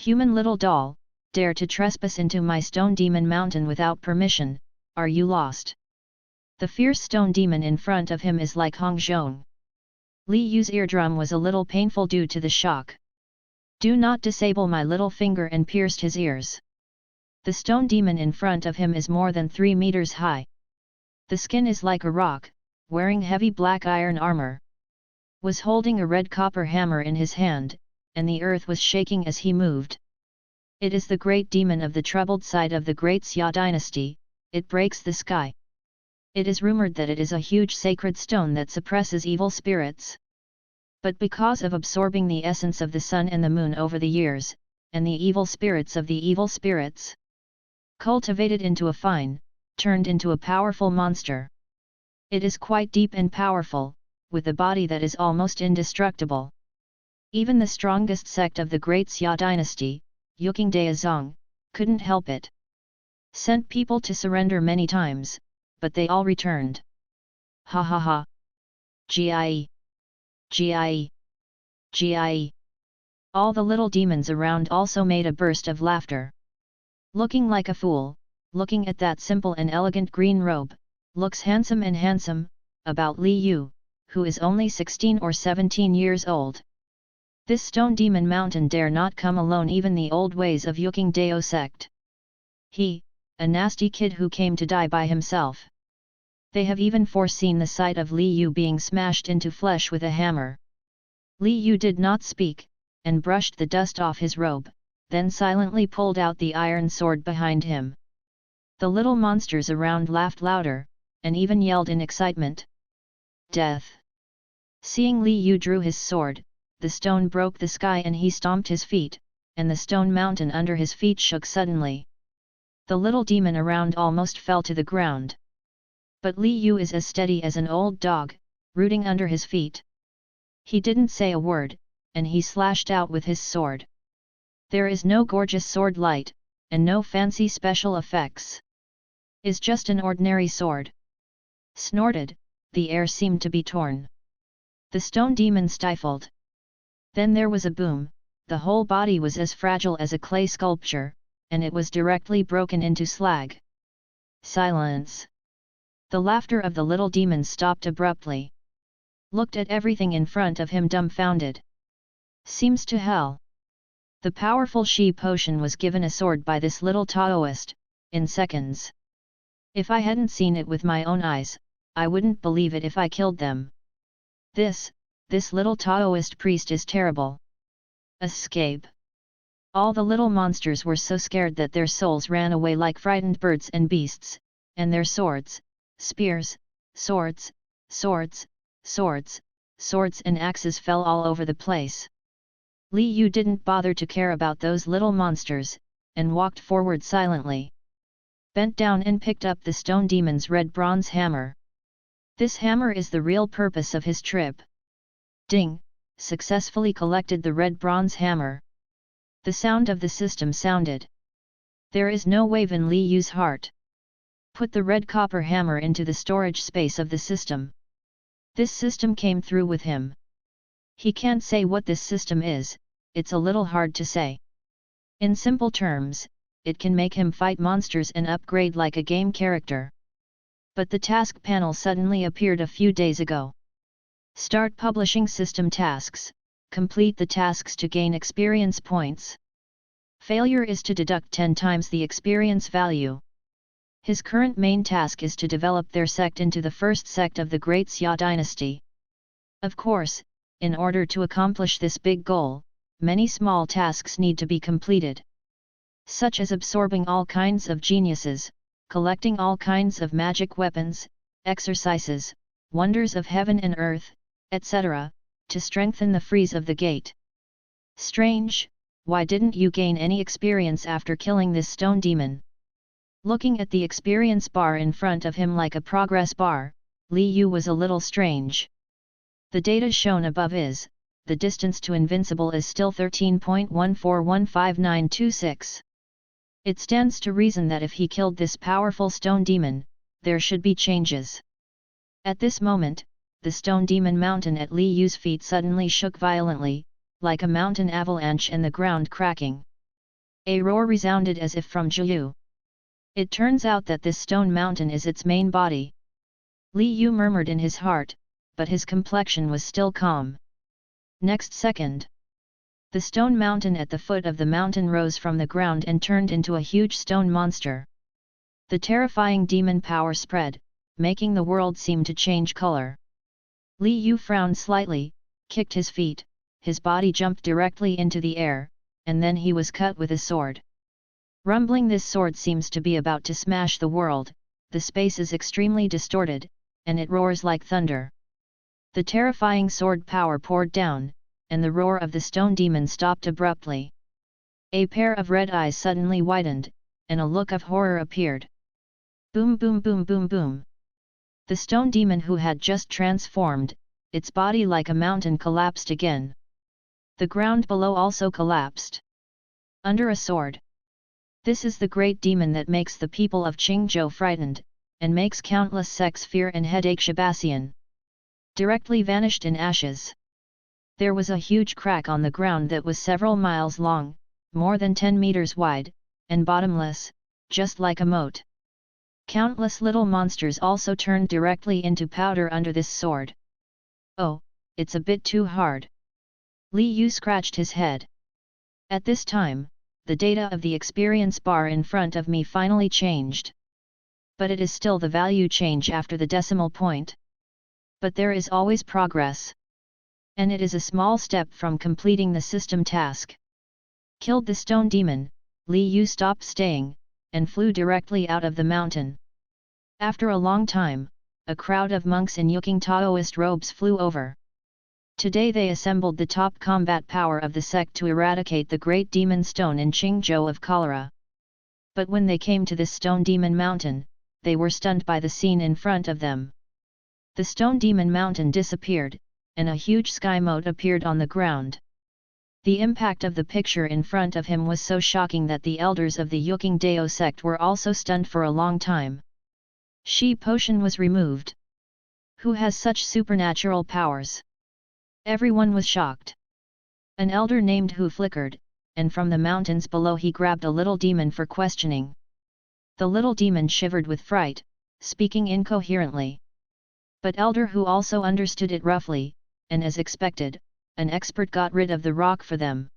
Human little doll, dare to trespass into my stone demon mountain without permission, are you lost? The fierce stone demon in front of him is like Hong Zhong. Li Yu's eardrum was a little painful due to the shock. Do not disable my little finger, and pierced his ears. The stone demon in front of him is more than 3 meters high. The skin is like a rock, wearing heavy black iron armor. Was holding a red copper hammer in his hand, and the earth was shaking as he moved. It is the great demon of the troubled side of the great Xia dynasty, it breaks the sky. It is rumored that it is a huge sacred stone that suppresses evil spirits. But because of absorbing the essence of the sun and the moon over the years, and the evil spirits of the evil spirits, cultivated into a fine, turned into a powerful monster. It is quite deep and powerful, with a body that is almost indestructible. Even the strongest sect of the great Xia dynasty, Yukingdaozong, couldn't help it. Sent people to surrender many times, but they all returned. Ha ha ha. Gie. Gie. Gie. All the little demons around also made a burst of laughter. Looking like a fool, looking at that simple and elegant green robe, looks handsome and handsome, about Li Yu, who is only 16 or 17 years old. This stone demon mountain dare not come alone, even the old ways of Yukingdao sect. He, a nasty kid who came to die by himself. They have even foreseen the sight of Li Yu being smashed into flesh with a hammer. Li Yu did not speak, and brushed the dust off his robe, then silently pulled out the iron sword behind him. The little monsters around laughed louder, and even yelled in excitement. Death! Seeing Li Yu drew his sword, the stone broke the sky and he stomped his feet, and the stone mountain under his feet shook suddenly. The little demon around almost fell to the ground. But Li Yu is as steady as an old dog, rooting under his feet. He didn't say a word, and he slashed out with his sword. There is no gorgeous sword light, and no fancy special effects. Is just an ordinary sword. Snorted, the air seemed to be torn. The stone demon stifled. Then there was a boom, the whole body was as fragile as a clay sculpture, and it was directly broken into slag. Silence. The laughter of the little demon stopped abruptly. Looked at everything in front of him dumbfounded. Seems to hell. The powerful Shi potion was given a sword by this little Taoist, in seconds. If I hadn't seen it with my own eyes, I wouldn't believe it if I killed them. This little Taoist priest is terrible. Escape. All the little monsters were so scared that their souls ran away like frightened birds and beasts, and their swords, spears, swords, swords, swords, swords and axes fell all over the place. Li Yu didn't bother to care about those little monsters, and walked forward silently. Bent down and picked up the stone demon's red bronze hammer. This hammer is the real purpose of his trip. Ding! Successfully collected the red bronze hammer. The sound of the system sounded. There is no wave in Li Yu's heart. Put the red copper hammer into the storage space of the system. This system came through with him. He can't say what this system is, it's a little hard to say. In simple terms, it can make him fight monsters and upgrade like a game character. But the task panel suddenly appeared a few days ago. Start publishing system tasks, complete the tasks to gain experience points. Failure is to deduct 10 times the experience value. His current main task is to develop their sect into the first sect of the Great Xia dynasty. Of course, in order to accomplish this big goal, many small tasks need to be completed. Such as absorbing all kinds of geniuses, collecting all kinds of magic weapons, exercises, wonders of heaven and earth, etc., to strengthen the freeze of the gate. Strange, why didn't you gain any experience after killing this stone demon? Looking at the experience bar in front of him like a progress bar, Li Yu was a little strange. The data shown above is, the distance to invincible is still 13.1415926. It stands to reason that if he killed this powerful stone demon, there should be changes. At this moment, the stone demon mountain at Li Yu's feet suddenly shook violently, like a mountain avalanche and the ground cracking. A roar resounded as if from Jiu. It turns out that this stone mountain is its main body. Li Yu murmured in his heart, but his complexion was still calm. Next second, the stone mountain at the foot of the mountain rose from the ground and turned into a huge stone monster. The terrifying demon power spread, making the world seem to change color. Li Yu frowned slightly, kicked his feet, his body jumped directly into the air, and then he was cut with a sword. Rumbling, this sword seems to be about to smash the world, the space is extremely distorted, and it roars like thunder. The terrifying sword power poured down, and the roar of the stone demon stopped abruptly. A pair of red eyes suddenly widened, and a look of horror appeared. Boom boom boom boom boom. The stone demon who had just transformed, its body like a mountain collapsed again. The ground below also collapsed. Under a sword. This is the great demon that makes the people of Qingzhou frightened, and makes countless sects fear and headache. Sebastian directly vanished in ashes. There was a huge crack on the ground that was several miles long, more than 10 meters wide, and bottomless, just like a moat. Countless little monsters also turned directly into powder under this sword. Oh, it's a bit too hard. Li Yu scratched his head. At this time, the data of the experience bar in front of me finally changed. But it is still the value change after the decimal point. But there is always progress. And it is a small step from completing the system task. Killed the stone demon, Li Yu stopped staying, and flew directly out of the mountain. After a long time, a crowd of monks in Yuking Taoist robes flew over. Today they assembled the top combat power of the sect to eradicate the great demon stone in Qingzhou of cholera. But when they came to this stone demon mountain, they were stunned by the scene in front of them. The stone demon mountain disappeared, and a huge sky moat appeared on the ground. The impact of the picture in front of him was so shocking that the elders of the Yuking Dao sect were also stunned for a long time. Shi potion was removed. Who has such supernatural powers? Everyone was shocked. An elder named Hu flickered, and from the mountains below he grabbed a little demon for questioning. The little demon shivered with fright, speaking incoherently. But Elder Hu also understood it roughly, and as expected, an expert got rid of the rock for them.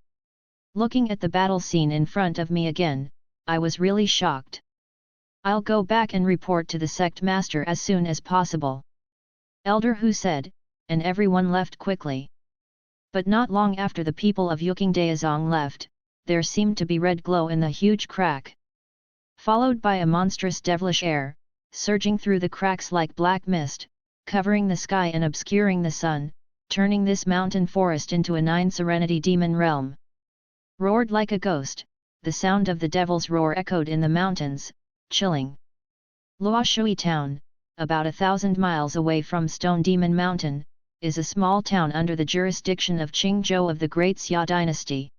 Looking at the battle scene in front of me again, I was really shocked. I'll go back and report to the sect master as soon as possible. Elder Hu said, and everyone left quickly. But not long after the people of Yuking Daozong left, there seemed to be red glow in the huge crack. Followed by a monstrous devilish air, surging through the cracks like black mist, covering the sky and obscuring the sun, turning this mountain forest into a 9 serenity demon realm. Roared like a ghost, the sound of the devil's roar echoed in the mountains, chilling. Luoshui Town, about 1,000 miles away from Stone Demon Mountain, is a small town under the jurisdiction of Qingzhou of the Great Xia dynasty.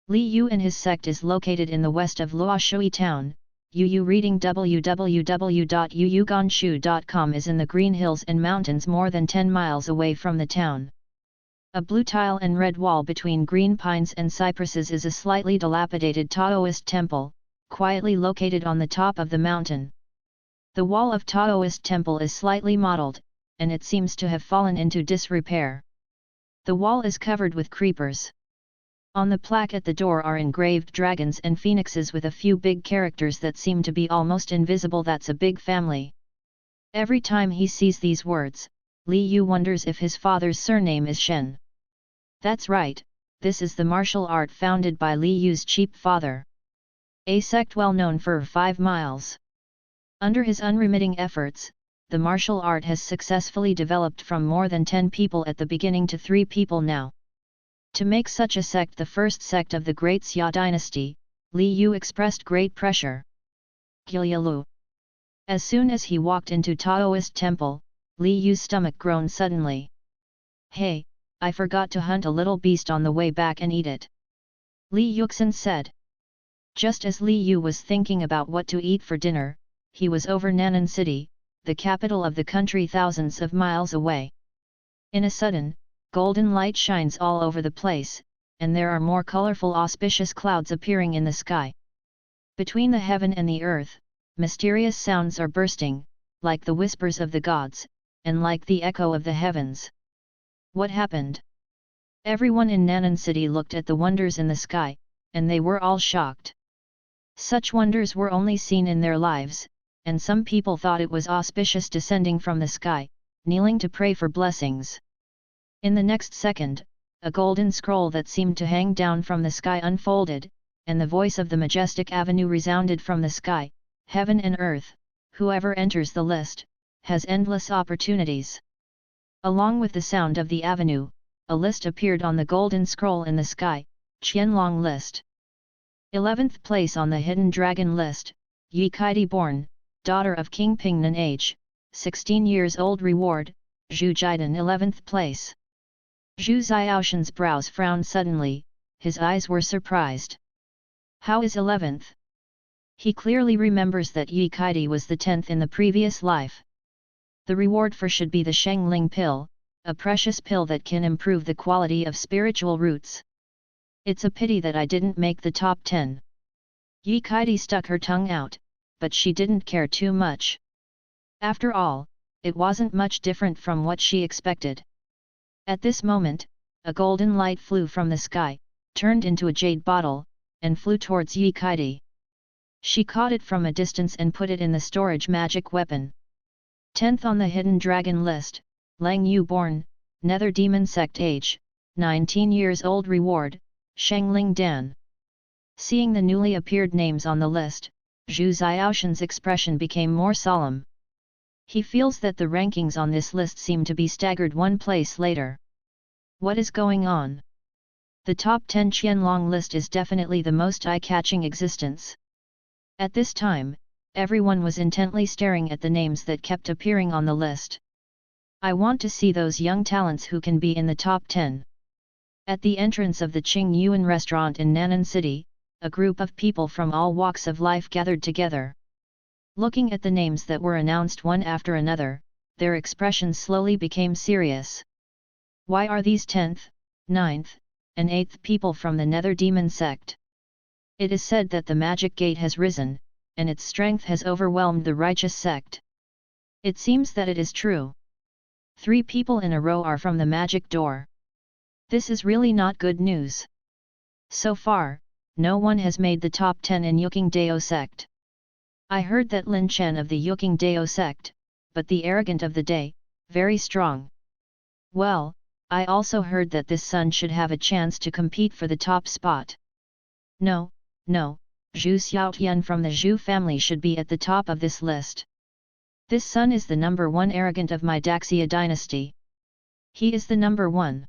Li Yu and his sect is located in the west of Luoshui Town. Yu reading www.yuyuganshu.com is in the Green Hills and Mountains more than 10 miles away from the town. A blue tile and red wall between green pines and cypresses is a slightly dilapidated Taoist temple, quietly located on the top of the mountain. The wall of Taoist temple is slightly mottled, and it seems to have fallen into disrepair. The wall is covered with creepers. On the plaque at the door are engraved dragons and phoenixes with a few big characters that seem to be almost invisible. That's a big family. Every time he sees these words, Li Yu wonders if his father's surname is Shen. That's right, this is the martial art founded by Li Yu's cheap father. A sect well known for 5 miles. Under his unremitting efforts, the martial art has successfully developed from more than 10 people at the beginning to 3 people now. To make such a sect the first sect of the Great Xia dynasty, Li Yu expressed great pressure. Gilyalu. As soon as he walked into Taoist temple, Li Yu's stomach groaned suddenly. Hey, I forgot to hunt a little beast on the way back and eat it. Li Yuxin said. Just as Li Yu was thinking about what to eat for dinner, he was over Nanan City, the capital of the country thousands of miles away. In a sudden, golden light shines all over the place, and there are more colorful auspicious clouds appearing in the sky. Between the heaven and the earth, mysterious sounds are bursting, like the whispers of the gods, and like the echo of the heavens. What happened? Everyone in Nanan city looked at the wonders in the sky, and they were all shocked. Such wonders were only seen in their lives, and some people thought it was auspicious descending from the sky, kneeling to pray for blessings. In the next second, a golden scroll that seemed to hang down from the sky unfolded, and the voice of the majestic avenue resounded from the sky, "Heaven and earth, whoever enters the list, has endless opportunities." Along with the sound of the avenue, a list appeared on the golden scroll in the sky, Qianlong list. 11th place on the hidden dragon list, Yi Kaidi born, daughter of King Pingnan age, 16 years old reward, Zhu Jidan 11th place. Zhu Xiaoshan's brows frowned suddenly, his eyes were surprised. How is 11th? He clearly remembers that Yi Kaidi was the 10th in the previous life. The reward for should be the Shengling pill, a precious pill that can improve the quality of spiritual roots. It's a pity that I didn't make the top 10. Yi Kaidi stuck her tongue out, but she didn't care too much. After all, it wasn't much different from what she expected. At this moment, a golden light flew from the sky, turned into a jade bottle, and flew towards Yi Kaidi. She caught it from a distance and put it in the storage magic weapon. 10th on the hidden dragon list, Lang Yu born, Nether Demon sect age, 19 years old reward, Shengling Dan. Seeing the newly appeared names on the list, Zhu Xiaoshan's expression became more solemn. He feels that the rankings on this list seem to be staggered one place later. What is going on? The top 10 Qianlong list is definitely the most eye-catching existence. At this time, everyone was intently staring at the names that kept appearing on the list. I want to see those young talents who can be in the top 10. At the entrance of the Qing Yuan restaurant in Nanan City, a group of people from all walks of life gathered together. Looking at the names that were announced one after another, their expressions slowly became serious. Why are these 10th, 9th, and 8th people from the Nether Demon sect? It is said that the magic gate has risen, and its strength has overwhelmed the righteous sect. It seems that it is true. 3 people in a row are from the magic door. This is really not good news. So far, no one has made the top 10 in Yuking Dao sect. I heard that Lin Chen of the Yuking Dao sect, but the arrogant of the day, very strong. Well, I also heard that this son should have a chance to compete for the top spot. No, Zhu Xiaotian from the Zhu family should be at the top of this list. This son is the number 1 arrogant of my Daxia dynasty. He is the number 1.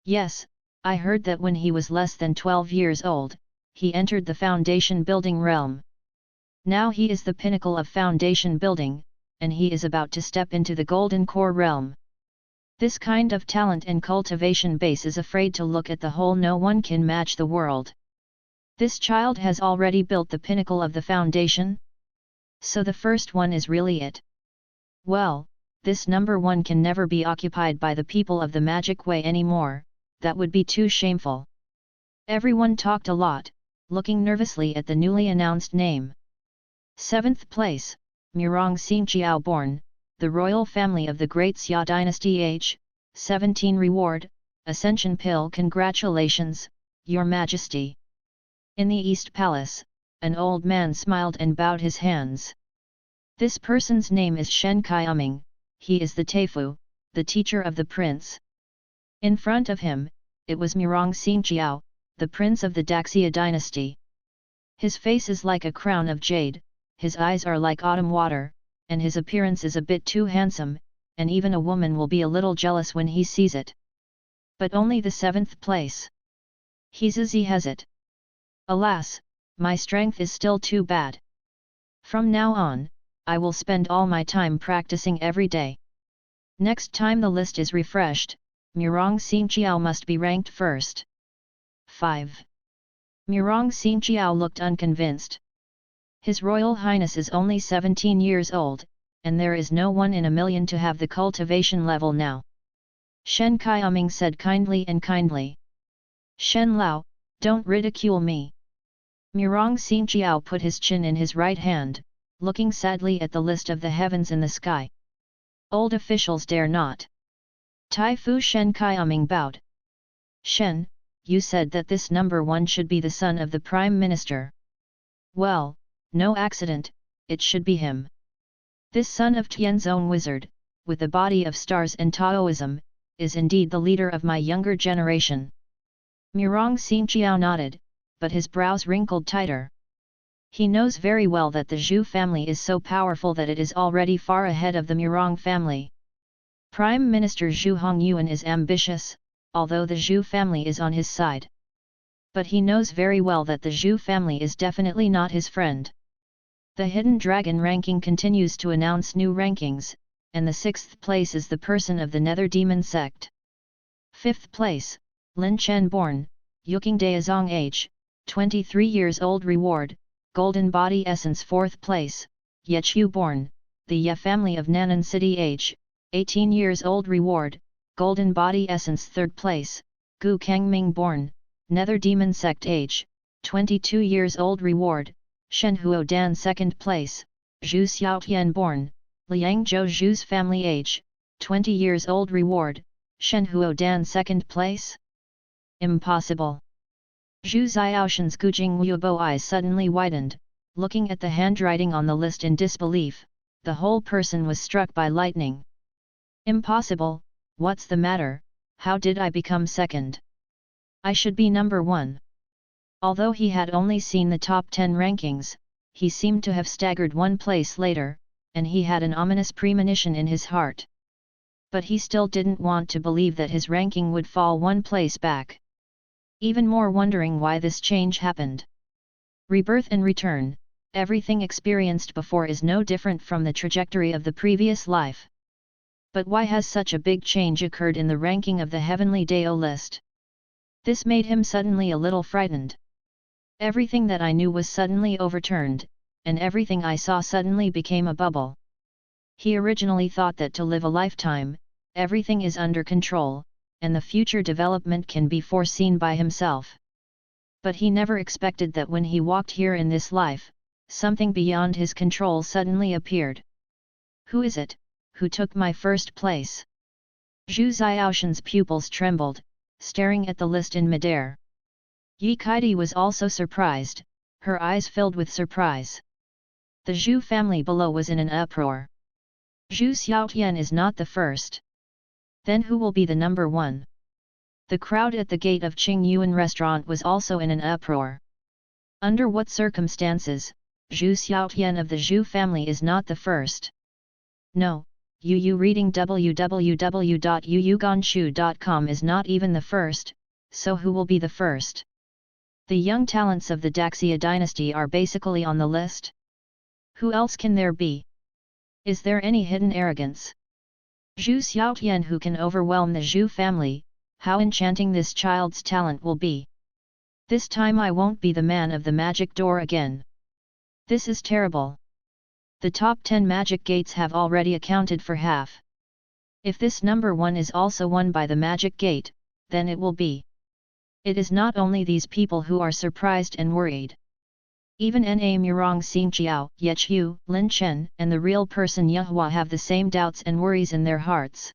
Yes, I heard that when he was less than 12 years old, he entered the foundation building realm. Now he is the pinnacle of foundation building, and he is about to step into the golden core realm. This kind of talent and cultivation base is afraid to look at the whole. No one can match the world. This child has already built the pinnacle of the foundation? So the first one is really it. Well, this number 1 can never be occupied by the people of the magic way anymore, that would be too shameful. Everyone talked a lot, looking nervously at the newly announced name. 7th place, Murong Xingqiao born, the royal family of the Great Xia dynasty age, 17 reward, Ascension pill. Congratulations, Your Majesty. In the East Palace, an old man smiled and bowed his hands. This person's name is Shen Qiaming, he is the Teifu, the teacher of the prince. In front of him, it was Murong Xingqiao, the prince of the Daxia dynasty. His face is like a crown of jade, his eyes are like autumn water, and his appearance is a bit too handsome, and even a woman will be a little jealous when he sees it. But only the 7th place. He has it. Alas, my strength is still too bad. From now on, I will spend all my time practicing every day. Next time the list is refreshed, Murong Xingqiao must be ranked first. 5. Murong Xingqiao looked unconvinced. His Royal Highness is only 17 years old, and there is no one in a million to have the cultivation level now. Shen Qiaming said kindly. Shen Lao, don't ridicule me. Murong Xingqiao put his chin in his right hand, looking sadly at the list of the heavens in the sky. Old officials dare not. Tai Fu Shen Qiaming bowed. Shen, you said that this number one should be the son of the Prime Minister. Well, no accident, it should be him. This son of Tianzong wizard, with the body of stars and Taoism, is indeed the leader of my younger generation. Murong Xingqiao nodded, but his brows wrinkled tighter. He knows very well that the Zhu family is so powerful that it is already far ahead of the Murong family. Prime Minister Zhu Hongyuan is ambitious, although the Zhu family is on his side. But he knows very well that the Zhu family is definitely not his friend. The Hidden Dragon ranking continues to announce new rankings, and the 6th place is the person of the Nether Demon sect. 5th place, Lin Chen born, Yuking Daozong age, 23 years old reward, Golden Body Essence 4th place, Yechu born, the Ye family of Nanan City age, 18 years old reward, Golden Body Essence 3rd place, Gu Kangming born, Nether Demon sect age, 22 years old reward, Shen Huo Dan 2nd place, Zhu Xiaotian born, Liang Zhou Zhu's family age, 20 years old reward, Shen Huo Dan 2nd place? Impossible. Zhu Xiaoshan's Gujing Wubo eyes suddenly widened, looking at the handwriting on the list in disbelief. The whole person was struck by lightning. Impossible, what's the matter, how did I become second? I should be number one. Although he had only seen the top 10 rankings, he seemed to have staggered one place later, and he had an ominous premonition in his heart. But he still didn't want to believe that his ranking would fall one place back. Even more wondering why this change happened. Rebirth and return, everything experienced before is no different from the trajectory of the previous life. But why has such a big change occurred in the ranking of the Heavenly Dao list? This made him suddenly a little frightened. Everything that I knew was suddenly overturned, and everything I saw suddenly became a bubble. He originally thought that to live a lifetime, everything is under control, and the future development can be foreseen by himself. But he never expected that when he walked here in this life, something beyond his control suddenly appeared. Who is it, who took my first place? Zhu Xiaoshan's pupils trembled, staring at the list in midair. Yi Kaidi was also surprised, her eyes filled with surprise. The Zhu family below was in an uproar. Zhu Xiaotian is not the first. Then who will be the number one? The crowd at the gate of Qing Yuan restaurant was also in an uproar. Under what circumstances, Zhu Xiaotian of the Zhu family is not the first? No, Yu reading www.yuyuganshu.com is not even the first, so who will be the first? The young talents of the Daxia dynasty are basically on the list. Who else can there be? Is there any hidden arrogance? Zhu Xiaotian who can overwhelm the Zhu family, how enchanting this child's talent will be. This time I won't be the man of the magic door again. This is terrible. The top 10 magic gates have already accounted for half. If this number one is also won by the magic gate, then it will be. It is not only these people who are surprised and worried. Even Na Murong Xingqiao, Yechu, Lin Chen, and the real person Yehua have the same doubts and worries in their hearts.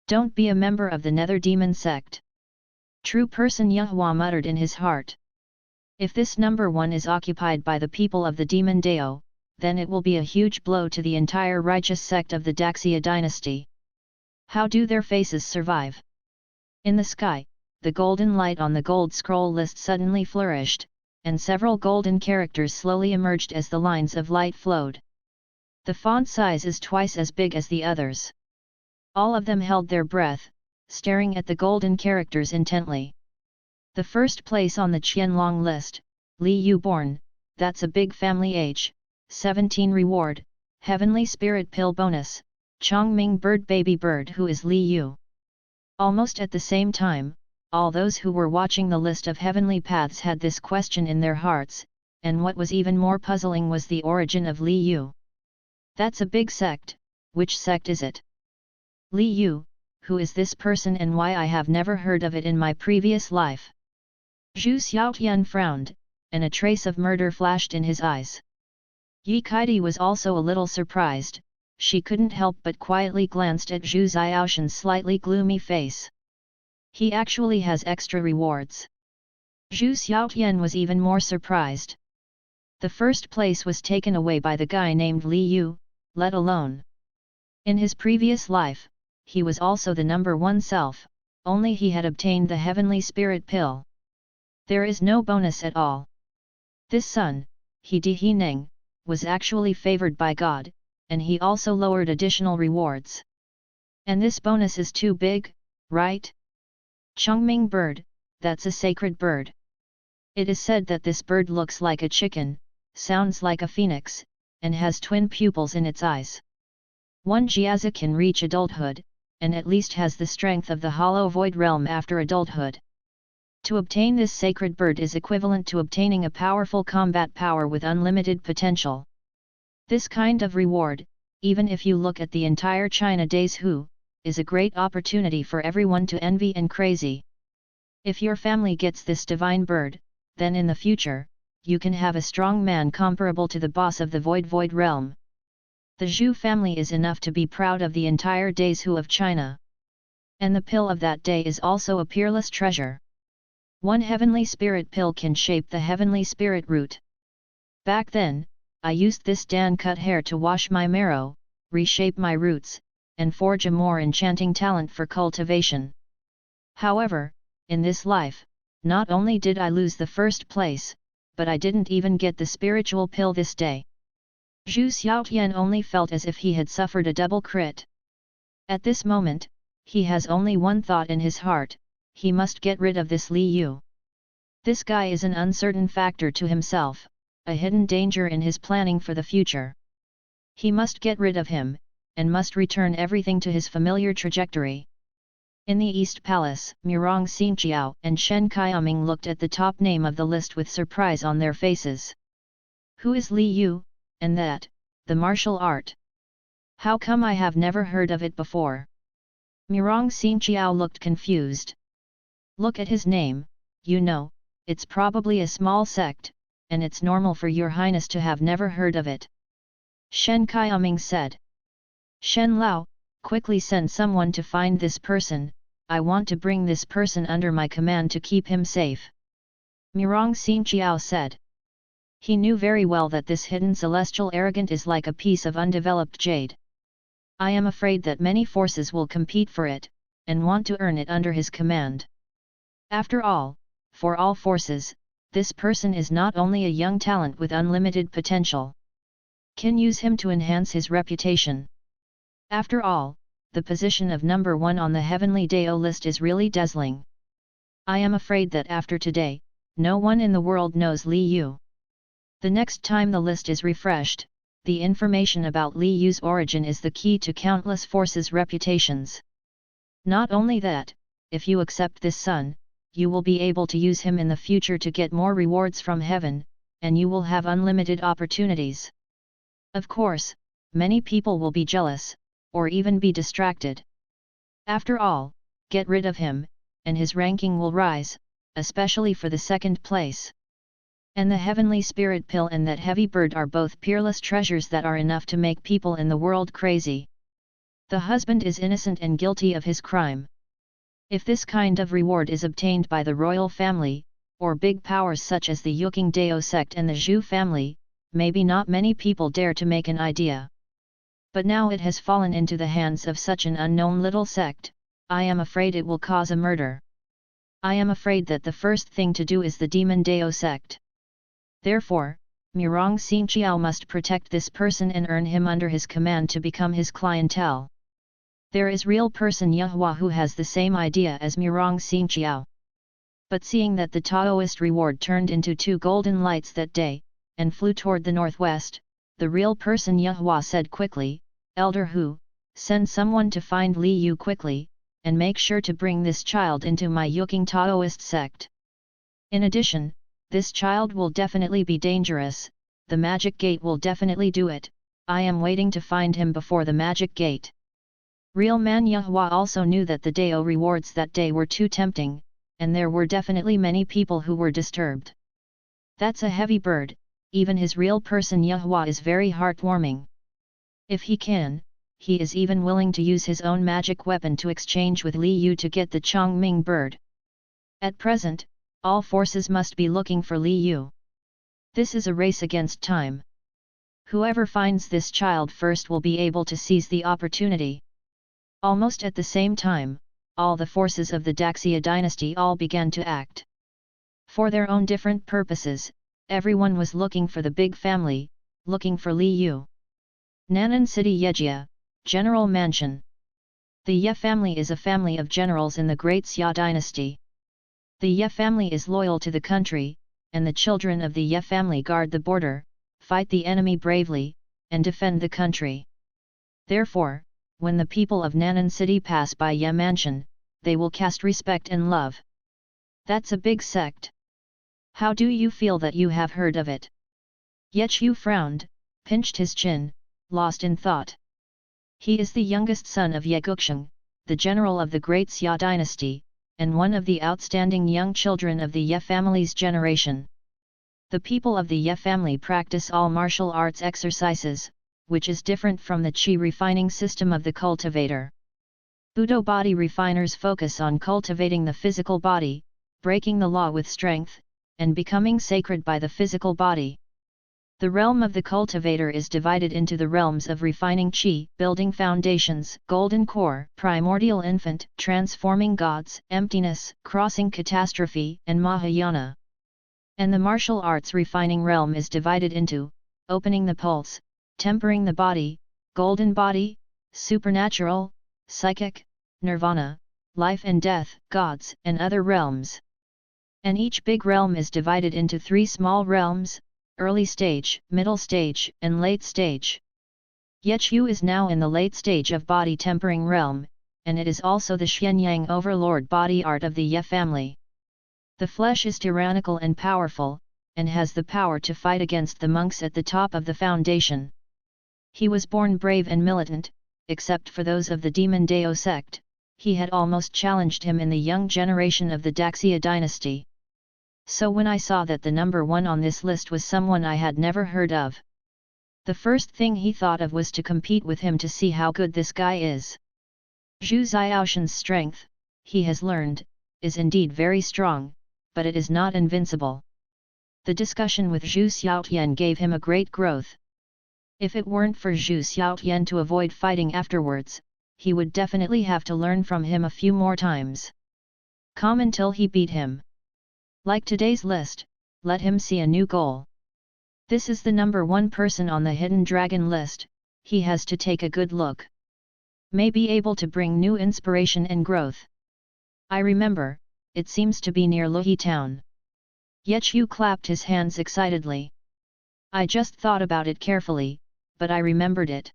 Don't be a member of the Nether Demon sect. True person Yehua muttered in his heart. If this number one is occupied by the people of the Demon Dao, then it will be a huge blow to the entire righteous sect of the Daxia dynasty. How do their faces survive? In the sky, the golden light on the gold scroll list suddenly flourished, and several golden characters slowly emerged as the lines of light flowed. The font size is twice as big as the others. All of them held their breath, staring at the golden characters intently. The first place on the Qianlong list, Li Yu born, that's a big family age, 17 reward, Heavenly Spirit Pill bonus, Chongming Bird baby bird who is Li Yu. Almost at the same time, all those who were watching the list of heavenly paths had this question in their hearts, and what was even more puzzling was the origin of Li Yu. That's a big sect, which sect is it? Li Yu, who is this person and why I have never heard of it in my previous life? Zhu Xiaotian frowned, and a trace of murder flashed in his eyes. Ye Kaidi was also a little surprised, she couldn't help but quietly glanced at Zhu Xiaoshan's slightly gloomy face. He actually has extra rewards. Zhu Xiaotian was even more surprised. The first place was taken away by the guy named Li Yu, let alone. In his previous life, he was also the number one self, only he had obtained the heavenly spirit pill. There is no bonus at all. This son, He Ning, was actually favored by God, and he also lowered additional rewards. And this bonus is too big, right? Chongming bird, that's a sacred bird. It is said that this bird looks like a chicken, sounds like a phoenix, and has twin pupils in its eyes. One Jiazi can reach adulthood, and at least has the strength of the hollow void realm after adulthood. To obtain this sacred bird is equivalent to obtaining a powerful combat power with unlimited potential. This kind of reward, even if you look at the entire China Days Who, is a great opportunity for everyone to envy and crazy. If your family gets this divine bird, then in the future, you can have a strong man comparable to the boss of the void realm. The Zhu family is enough to be proud of the entire Days Who of China. And the pill of that day is also a peerless treasure. One heavenly spirit pill can shape the heavenly spirit root. Back then, I used this Dan-cut hair to wash my marrow, reshape my roots, and forge a more enchanting talent for cultivation. However, in this life, not only did I lose the first place, but I didn't even get the spiritual pill this day. Zhu Xiaotian only felt as if he had suffered a double crit. At this moment, he has only one thought in his heart: he must get rid of this Li Yu. This guy is an uncertain factor to himself, a hidden danger in his planning for the future. He must get rid of him, and must return everything to his familiar trajectory. In the East Palace, Murong Xingqiao and Shen Qiaming looked at the top name of the list with surprise on their faces. Who is Li Yu, and that, the martial art? How come I have never heard of it before? Murong Xingqiao looked confused. Look at his name, you know, it's probably a small sect, and it's normal for your highness to have never heard of it. Shen Qiaming said. Shen Lao, quickly send someone to find this person, I want to bring this person under my command to keep him safe. Murong Xingqiao said. He knew very well that this hidden celestial arrogant is like a piece of undeveloped jade. I am afraid that many forces will compete for it, and want to earn it under his command. After all, for all forces, this person is not only a young talent with unlimited potential. Can use him to enhance his reputation. After all, the position of number one on the Heavenly Dao list is really dazzling. I am afraid that after today, no one in the world knows Li Yu. The next time the list is refreshed, the information about Li Yu's origin is the key to countless forces' reputations. Not only that, if you accept this son, you will be able to use him in the future to get more rewards from heaven, and you will have unlimited opportunities. Of course, many people will be jealous, or even be distracted. After all, get rid of him, and his ranking will rise, especially for the second place. And the heavenly spirit pill and that heavy bird are both peerless treasures that are enough to make people in the world crazy. The husband is innocent and guilty of his crime. If this kind of reward is obtained by the royal family, or big powers such as the Yuking Dao sect and the Zhu family, maybe not many people dare to make an idea. But now it has fallen into the hands of such an unknown little sect, I am afraid it will cause a murder. I am afraid that the first thing to do is the Demon Dao sect. Therefore, Murong Xingqiao must protect this person and earn him under his command to become his clientele. There is real person Yahua who has the same idea as Murong Xingqiao. But seeing that the Taoist reward turned into 2 golden lights that day, and flew toward the northwest, the real person Yahua said quickly, Elder Hu, send someone to find Li Yu quickly, and make sure to bring this child into my Yuking Taoist sect. In addition, this child will definitely be dangerous, the magic gate will definitely do it, I am waiting to find him before the magic gate. Real man Yahua also knew that the Dao rewards that day were too tempting, and there were definitely many people who were disturbed. That's a heavy bird, even his real person Yahua is very heartwarming. If he can, he is even willing to use his own magic weapon to exchange with Li Yu to get the Chongming bird. At present, all forces must be looking for Li Yu. This is a race against time. Whoever finds this child first will be able to seize the opportunity. Almost at the same time, all the forces of the Daxia dynasty all began to act. For their own different purposes, everyone was looking for the big family, looking for Li Yu. Nanan City Yejia, General Mansion. The Ye family is a family of generals in the Great Xia dynasty. The Ye family is loyal to the country, and the children of the Ye family guard the border, fight the enemy bravely, and defend the country. Therefore, when the people of Nanan City pass by Ye Mansion, they will cast respect and love. That's a big sect. How do you feel that you have heard of it? Yechu frowned, pinched his chin, lost in thought. He is the youngest son of Ye Guxiang, the general of the Great Xia dynasty, and one of the outstanding young children of the Ye family's generation. The people of the Ye family practice all martial arts exercises, which is different from the Qi refining system of the cultivator. Budo body refiners focus on cultivating the physical body, breaking the law with strength, and becoming sacred by the physical body. The realm of the cultivator is divided into the realms of refining Qi, building foundations, golden core, primordial infant, transforming gods, emptiness, crossing catastrophe, and Mahayana. And the martial arts refining realm is divided into, opening the pulse, tempering the body, golden body, supernatural, psychic, nirvana, life and death, gods, and other realms. And each big realm is divided into 3 small realms, early stage, middle stage, and late stage. Yechu is now in the late stage of body tempering realm, and it is also the Xianyang overlord body art of the Ye family. The flesh is tyrannical and powerful, and has the power to fight against the monks at the top of the foundation. He was born brave and militant, except for those of the Demon Dao sect. He had almost challenged him in the young generation of the Daxia dynasty. So when I saw that the number 1 on this list was someone I had never heard of, the first thing he thought of was to compete with him to see how good this guy is. Zhu Xiaoshan's strength, he has learned, is indeed very strong, but it is not invincible. The discussion with Zhu Xiaotian gave him a great growth. If it weren't for Zhu Xiaotian to avoid fighting afterwards, he would definitely have to learn from him a few more times. Calm until he beat him. Like today's list, let him see a new goal. This is the number 1 person on the Hidden Dragon list, he has to take a good look. May be able to bring new inspiration and growth. I remember, it seems to be near Luhi town. Yechu clapped his hands excitedly. I just thought about it carefully, but I remembered it.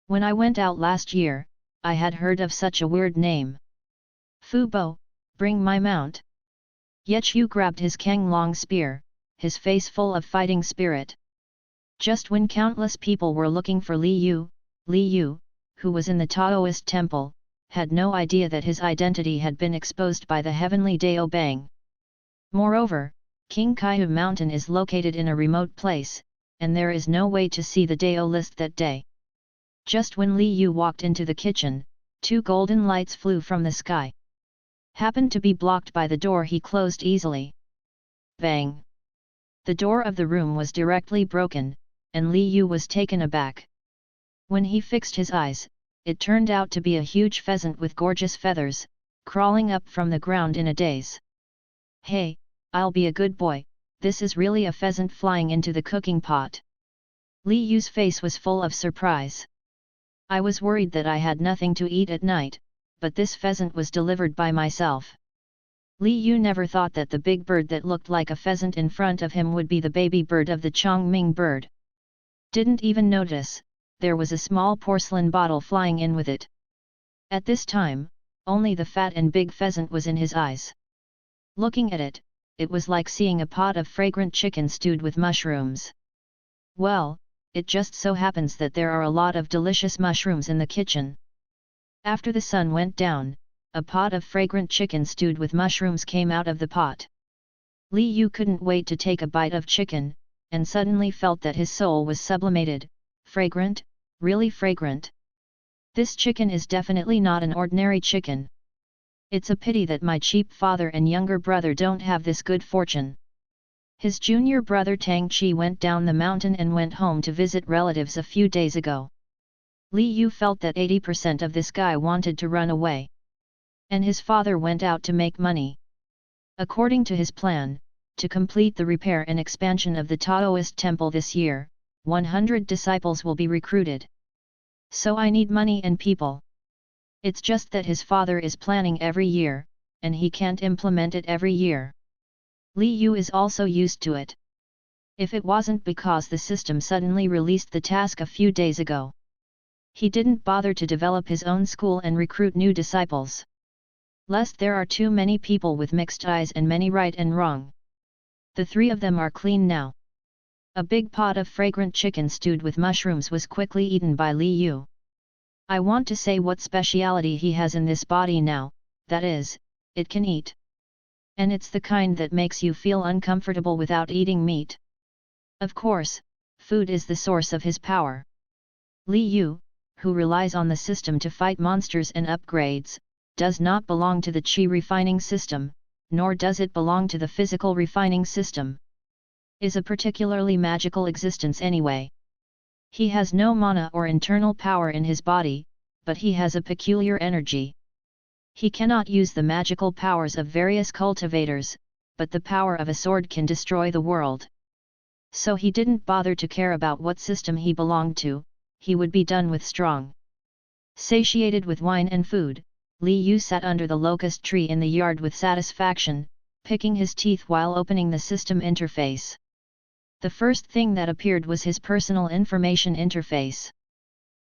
When I went out last year, I had heard of such a weird name. Fu Bo, bring my mount. Yechu grabbed his Kang Long spear, his face full of fighting spirit. Just when countless people were looking for Li Yu, who was in the Taoist temple, had no idea that his identity had been exposed by the heavenly Dao Bang. Moreover, King Kaihu Mountain is located in a remote place, and there is no way to see the Dao list that day. Just when Li Yu walked into the kitchen, 2 golden lights flew from the sky. Happened to be blocked by the door he closed easily. Bang! The door of the room was directly broken, and Li Yu was taken aback. When he fixed his eyes, it turned out to be a huge pheasant with gorgeous feathers, crawling up from the ground in a daze. Hey, I'll be a good boy, this is really a pheasant flying into the cooking pot. Li Yu's face was full of surprise. I was worried that I had nothing to eat at night, but this pheasant was delivered by myself. Li Yu never thought that the big bird that looked like a pheasant in front of him would be the baby bird of the Chongming bird. Didn't even notice, there was a small porcelain bottle flying in with it. At this time, only the fat and big pheasant was in his eyes. Looking at it, it was like seeing a pot of fragrant chicken stewed with mushrooms. Well, it just so happens that there are a lot of delicious mushrooms in the kitchen. After the sun went down, a pot of fragrant chicken stewed with mushrooms came out of the pot. Li Yu couldn't wait to take a bite of chicken, and suddenly felt that his soul was sublimated, fragrant, really fragrant. This chicken is definitely not an ordinary chicken. It's a pity that my cheap father and younger brother don't have this good fortune. His junior brother Tang Chi went down the mountain and went home to visit relatives a few days ago. Li Yu felt that 80% of this guy wanted to run away. And his father went out to make money. According to his plan, to complete the repair and expansion of the Taoist temple this year, 100 disciples will be recruited. So I need money and people. It's just that his father is planning every year, and he can't implement it every year. Li Yu is also used to it. If it wasn't because the system suddenly released the task a few days ago, he didn't bother to develop his own school and recruit new disciples. Lest there are too many people with mixed eyes and many right and wrong. The three of them are clean now. A big pot of fragrant chicken stewed with mushrooms was quickly eaten by Li Yu. I want to say what speciality he has in this body now, that is, it can eat. And it's the kind that makes you feel uncomfortable without eating meat. Of course, food is the source of his power. Li Yu, who relies on the system to fight monsters and upgrades, does not belong to the Qi refining system, nor does it belong to the physical refining system. Is a particularly magical existence anyway. He has no mana or internal power in his body, but he has a peculiar energy. He cannot use the magical powers of various cultivators, but the power of a sword can destroy the world. So he didn't bother to care about what system he belonged to, he would be done with strong. Satiated with wine and food, Li Yu sat under the locust tree in the yard with satisfaction, picking his teeth while opening the system interface. The first thing that appeared was his personal information interface.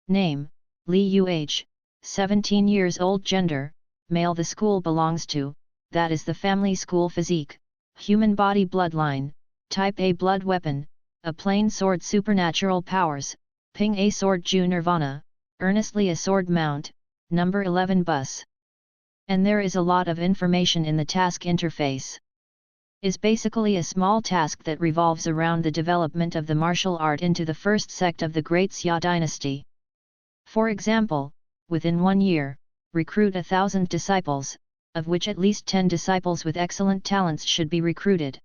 Name, Li Yu. Age, 17 years old. Gender, male. The school belongs to, that is the family school. Physique, human body. Bloodline, type A. Blood weapon, a plain sword. Supernatural powers, Ping a sword. Ju Nirvana, earnestly a sword. Mount, number 11. Bus. And there is a lot of information in the task interface. Is basically a small task that revolves around the development of the martial art into the first sect of the Great Xia dynasty. For example, within 1 year, recruit 1,000 disciples, of which at least 10 disciples with excellent talents should be recruited.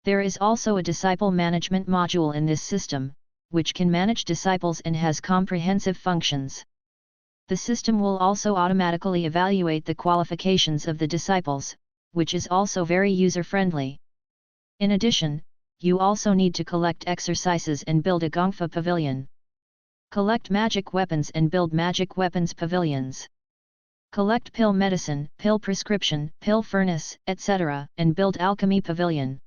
There is also a disciple management module in this system, which can manage disciples and has comprehensive functions. The system will also automatically evaluate the qualifications of the disciples, which is also very user-friendly. In addition, you also need to collect exercises and build a Gongfa pavilion. Collect magic weapons and build magic weapons pavilions. Collect pill medicine, pill prescription, pill furnace, etc., and build alchemy pavilion.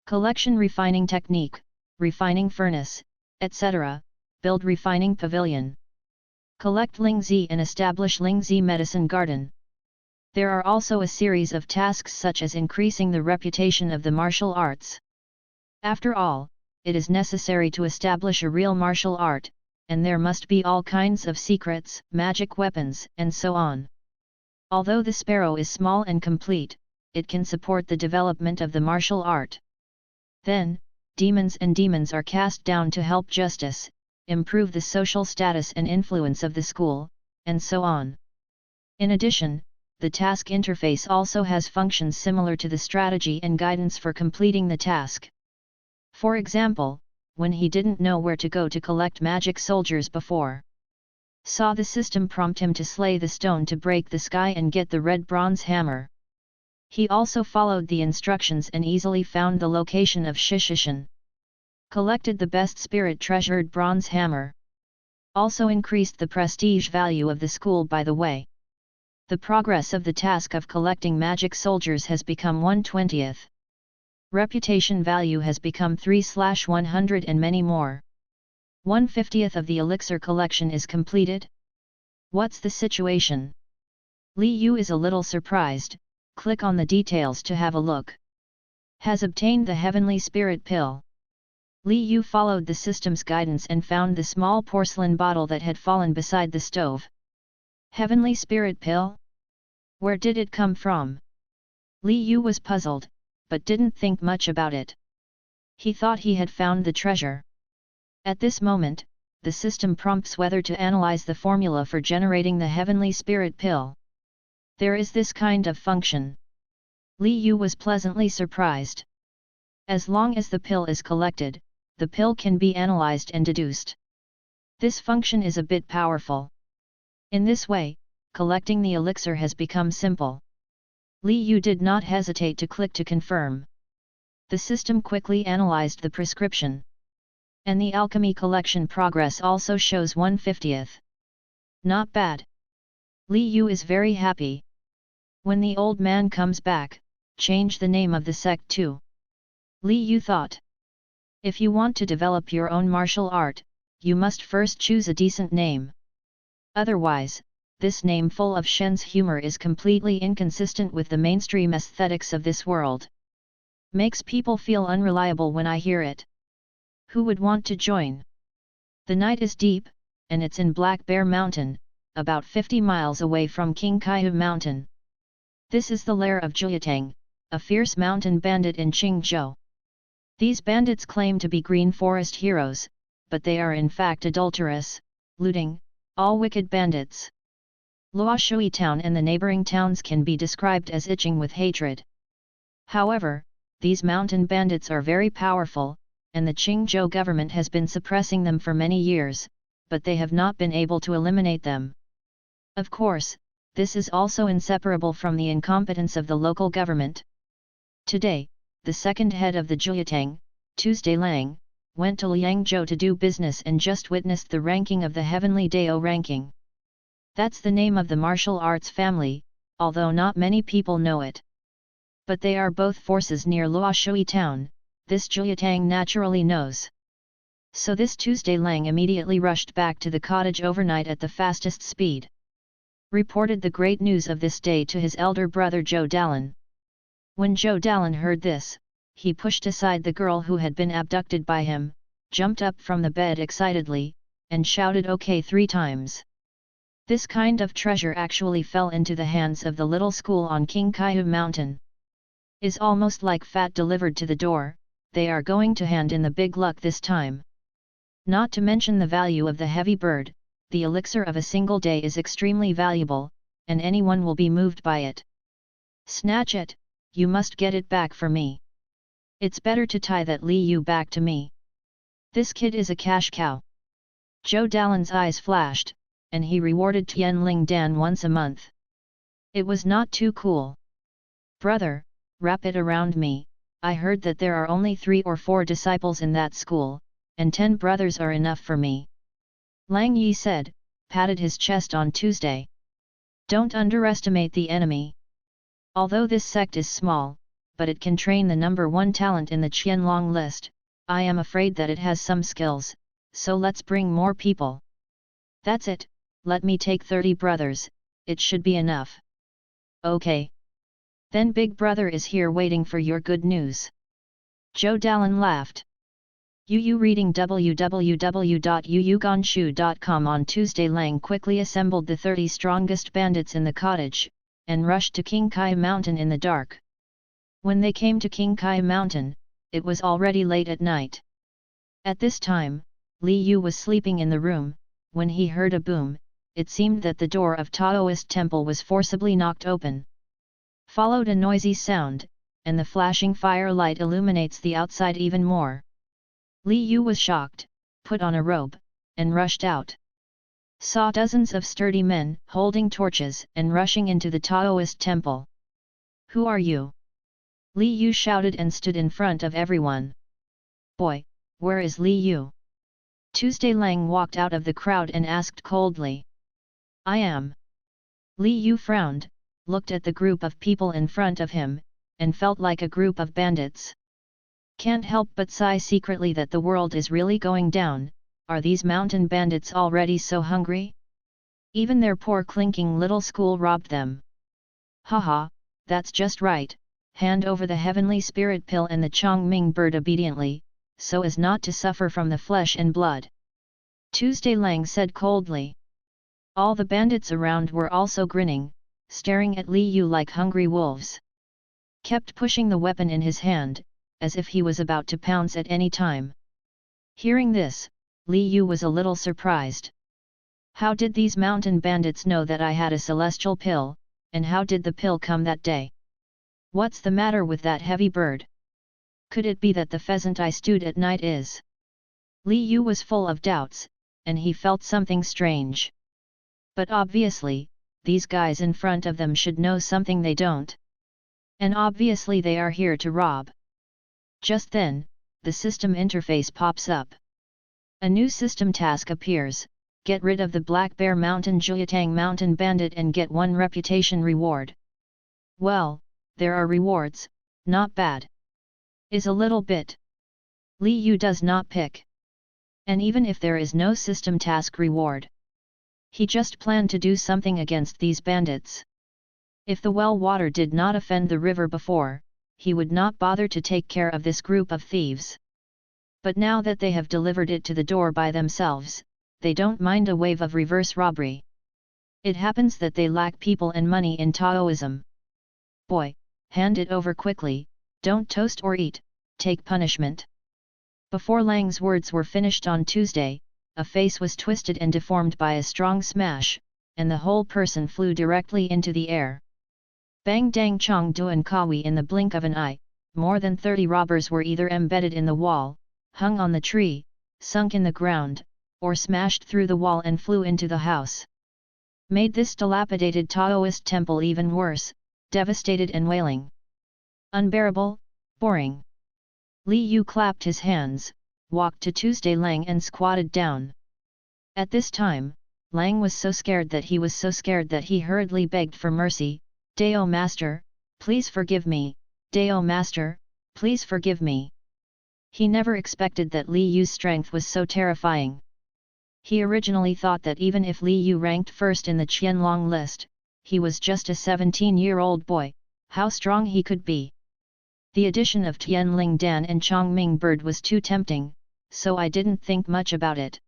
Collection refining technique, refining furnace, etc., build refining pavilion. Collect Lingzi and establish Lingzi medicine garden. There are also a series of tasks such as increasing the reputation of the martial arts. After all, it is necessary to establish a real martial art, and there must be all kinds of secrets, magic weapons, and so on. Although the sparrow is small and complete, it can support the development of the martial art. Then, demons are cast down to help justice, improve the social status and influence of the school, and so on. In addition, the task interface also has functions similar to the strategy and guidance for completing the task. For example, when he didn't know where to go to collect magic soldiers before, saw the system prompt him to slay the stone to break the sky and get the red bronze hammer. He also followed the instructions and easily found the location of Shishishan. Collected the best spirit treasured bronze hammer. Also increased the prestige value of the school by the way. The progress of the task of collecting magic soldiers has become 1/20. Reputation value has become 3/100 and many more. 1/50 of the elixir collection is completed. What's the situation? Li Yu is a little surprised. Click on the details to have a look. Has obtained the heavenly spirit pill. Li Yu followed the system's guidance and found the small porcelain bottle that had fallen beside the stove. Heavenly spirit pill? Where did it come from? Li Yu was puzzled, but didn't think much about it. He thought he had found the treasure. At this moment, the system prompts whether to analyze the formula for generating the heavenly spirit pill. There is this kind of function. Li Yu was pleasantly surprised. As long as the pill is collected, the pill can be analyzed and deduced. This function is a bit powerful. In this way, collecting the elixir has become simple. Li Yu did not hesitate to click to confirm. The system quickly analyzed the prescription. And the alchemy collection progress also shows 1/50th. Not bad. Li Yu is very happy. When the old man comes back, change the name of the sect too. Li Yu thought. If you want to develop your own martial art, you must first choose a decent name. Otherwise, this name full of Shen's humor is completely inconsistent with the mainstream aesthetics of this world. Makes people feel unreliable when I hear it. Who would want to join? The night is deep, and it's in Black Bear Mountain, about 50 miles away from King Kaihu Mountain. This is the lair of Jiatang, a fierce mountain bandit in Qingzhou. These bandits claim to be Green Forest heroes, but they are in fact adulterous, looting, all wicked bandits. Luoshui town and the neighboring towns can be described as itching with hatred. However, these mountain bandits are very powerful, and the Qingzhou government has been suppressing them for many years, but they have not been able to eliminate them. Of course, this is also inseparable from the incompetence of the local government. Today, the second head of the Jiatang, Tuesday Lang, went to Liangzhou to do business and just witnessed the ranking of the Heavenly Dao ranking. That's the name of the martial arts family, although not many people know it. But they are both forces near Luoshui town, this Jiatang naturally knows. So this Tuesday Lang immediately rushed back to the cottage overnight at the fastest speed. Reported the great news of this day to his elder brother Zhou Dalan. When Zhou Dalan heard this, he pushed aside the girl who had been abducted by him, jumped up from the bed excitedly, and shouted "Okay" 3 times. This kind of treasure actually fell into the hands of the little school on King Kaihu Mountain. Is almost like fat delivered to the door, they are going to hand in the big luck this time. Not to mention the value of the heavy bird, the elixir of a single day is extremely valuable, and anyone will be moved by it. Snatch it, you must get it back for me. It's better to tie that Li Yu back to me. This kid is a cash cow. Zhou Dalan's eyes flashed, and he rewarded Tianling Dan once a month. It was not too cool. Brother, wrap it around me, I heard that there are only 3 or 4 disciples in that school, and 10 brothers are enough for me. Lang Yi said, patted his chest on Tuesday. Don't underestimate the enemy. Although this sect is small, but it can train the number 1 talent in the Qianlong list, I am afraid that it has some skills, so let's bring more people. That's it, let me take 30 brothers, it should be enough. Okay. Then Big Brother is here waiting for your good news. Zhou Dalan laughed. Yu reading www.yuyuganshu.com. On Tuesday Lang quickly assembled the 30 strongest bandits in the cottage, and rushed to King Kai Mountain in the dark. When they came to King Kai Mountain, it was already late at night. At this time, Li Yu was sleeping in the room. When he heard a boom, it seemed that the door of Taoist temple was forcibly knocked open. Followed a noisy sound, and the flashing firelight illuminates the outside even more. Li Yu was shocked, put on a robe, and rushed out. Saw dozens of sturdy men holding torches and rushing into the Taoist temple. Who are you? Li Yu shouted and stood in front of everyone. Boy, where is Li Yu? Tuesday Lang walked out of the crowd and asked coldly. I am. Li Yu frowned, looked at the group of people in front of him, and felt like a group of bandits. Can't help but sigh secretly that the world is really going down. Are these mountain bandits already so hungry? Even their poor clinking little school robbed them. Haha, that's just right, hand over the heavenly spirit pill and the Chongming bird obediently, so as not to suffer from the flesh and blood. Tuesday Lang said coldly. All the bandits around were also grinning, staring at Li Yu like hungry wolves. Kept pushing the weapon in his hand, as if he was about to pounce at any time. Hearing this, Li Yu was a little surprised. How did these mountain bandits know that I had a celestial pill, and how did the pill come that day? What's the matter with that heavy bird? Could it be that the pheasant I stewed at night is? Li Yu was full of doubts, and he felt something strange. But obviously, these guys in front of them should know something they don't. And obviously they are here to rob. Just then, the system interface pops up. A new system task appears: get rid of the Black Bear Mountain Jiatang Mountain Bandit and get 1 reputation reward. Well, there are rewards, not bad. Is a little bit. Li Yu does not pick. And even if there is no system task reward, he just planned to do something against these bandits. If the well water did not offend the river before, he would not bother to take care of this group of thieves. But now that they have delivered it to the door by themselves, they don't mind a wave of reverse robbery. It happens that they lack people and money in Taoism. Boy, hand it over quickly, don't toast or eat, take punishment. Before Lang's words were finished on Tuesday, a face was twisted and deformed by a strong smash, and the whole person flew directly into the air. Bang dang chong duan kawi, in the blink of an eye, more than 30 robbers were either embedded in the wall, hung on the tree, sunk in the ground, or smashed through the wall and flew into the house. Made this dilapidated Taoist temple even worse, devastated and wailing. Unbearable, boring. Li Yu clapped his hands, walked to Tuesday Lang and squatted down. At this time, Lang was so scared that he hurriedly begged for mercy. Dao Master, please forgive me, Dao Master, please forgive me. He never expected that Li Yu's strength was so terrifying. He originally thought that even if Li Yu ranked first in the Qianlong list, he was just a 17-year-old boy, how strong he could be. The addition of Tianling Dan and Chongming Bird was too tempting, so I didn't think much about it.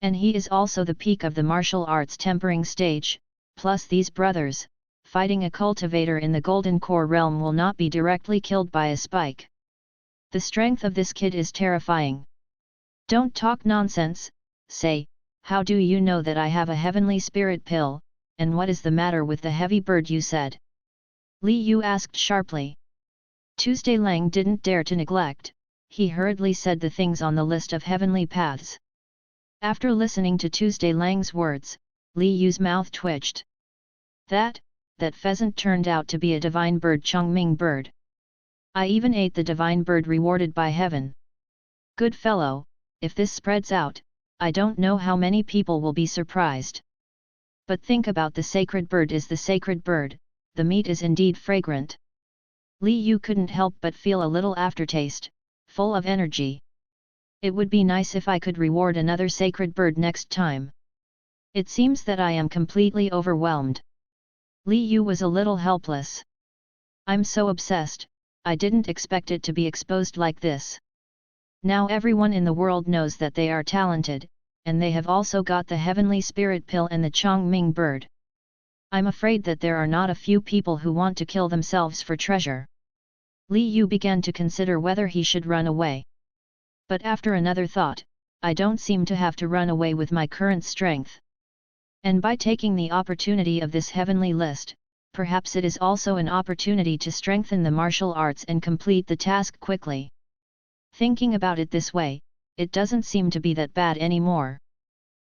And he is also the peak of the martial arts tempering stage, plus these brothers, fighting a cultivator in the Golden Core realm will not be directly killed by a spike. The strength of this kid is terrifying. Don't talk nonsense, say, how do you know that I have a heavenly spirit pill, and what is the matter with the heavy bird you said? Li Yu asked sharply. Tuesday Lang didn't dare to neglect, he hurriedly said the things on the list of heavenly paths. After listening to Tuesday Lang's words, Li Yu's mouth twitched. That pheasant turned out to be a divine bird, Chongming Bird. I even ate the divine bird rewarded by heaven. Good fellow, if this spreads out, I don't know how many people will be surprised. But think about the sacred bird is the sacred bird, the meat is indeed fragrant. Li Yu couldn't help but feel a little aftertaste, full of energy. It would be nice if I could reward another sacred bird next time. It seems that I am completely overwhelmed. Li Yu was a little helpless. I'm so obsessed, I didn't expect it to be exposed like this. Now everyone in the world knows that they are talented, and they have also got the heavenly spirit pill and the Chongming bird. I'm afraid that there are not a few people who want to kill themselves for treasure. Li Yu began to consider whether he should run away. But after another thought, I don't seem to have to run away with my current strength. And by taking the opportunity of this heavenly list, perhaps it is also an opportunity to strengthen the martial arts and complete the task quickly. Thinking about it this way, it doesn't seem to be that bad anymore.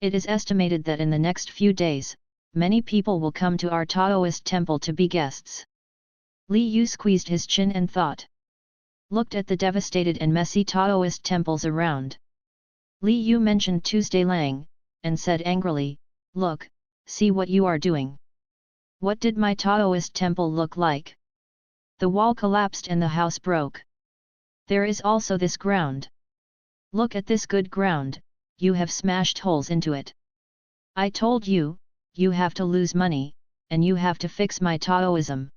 It is estimated that in the next few days, many people will come to our Taoist temple to be guests. Li Yu squeezed his chin and thought. Looked at the devastated and messy Taoist temples around. Li Yu mentioned Tuesday Lang, and said angrily, "Look, see what you are doing. What did my Taoist temple look like? The wall collapsed and the house broke. There is also this ground. Look at this good ground, you have smashed holes into it. I told you, you have to lose money, and you have to fix my Taoism.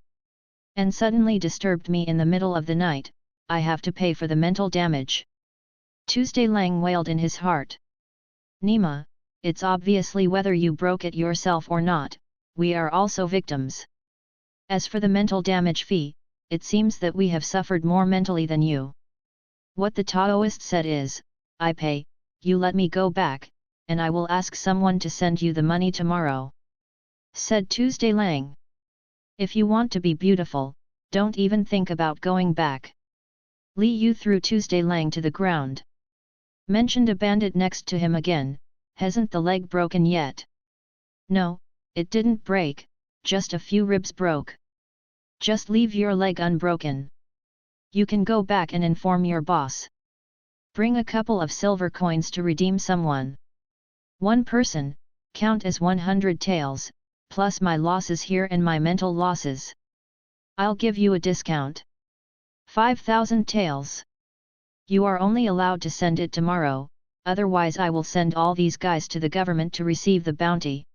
And suddenly disturbed me in the middle of the night, I have to pay for the mental damage." Tuesday Lang wailed in his heart. "Nima, it's obviously whether you broke it yourself or not, we are also victims. As for the mental damage fee, it seems that we have suffered more mentally than you. What the Taoist said is, I pay, you let me go back, and I will ask someone to send you the money tomorrow. Said Tuesday Lang. If you want to be beautiful, don't even think about going back. Li Yu threw Tuesday Lang to the ground. Mentioned a bandit next to him again, hasn't the leg broken yet? No, it didn't break, just a few ribs broke. Just leave your leg unbroken. You can go back and inform your boss. Bring a couple of silver coins to redeem someone. One person, count as 100 taels, plus my losses here and my mental losses. I'll give you a discount. 5,000 taels. You are only allowed to send it tomorrow, otherwise I will send all these guys to the government to receive the bounty.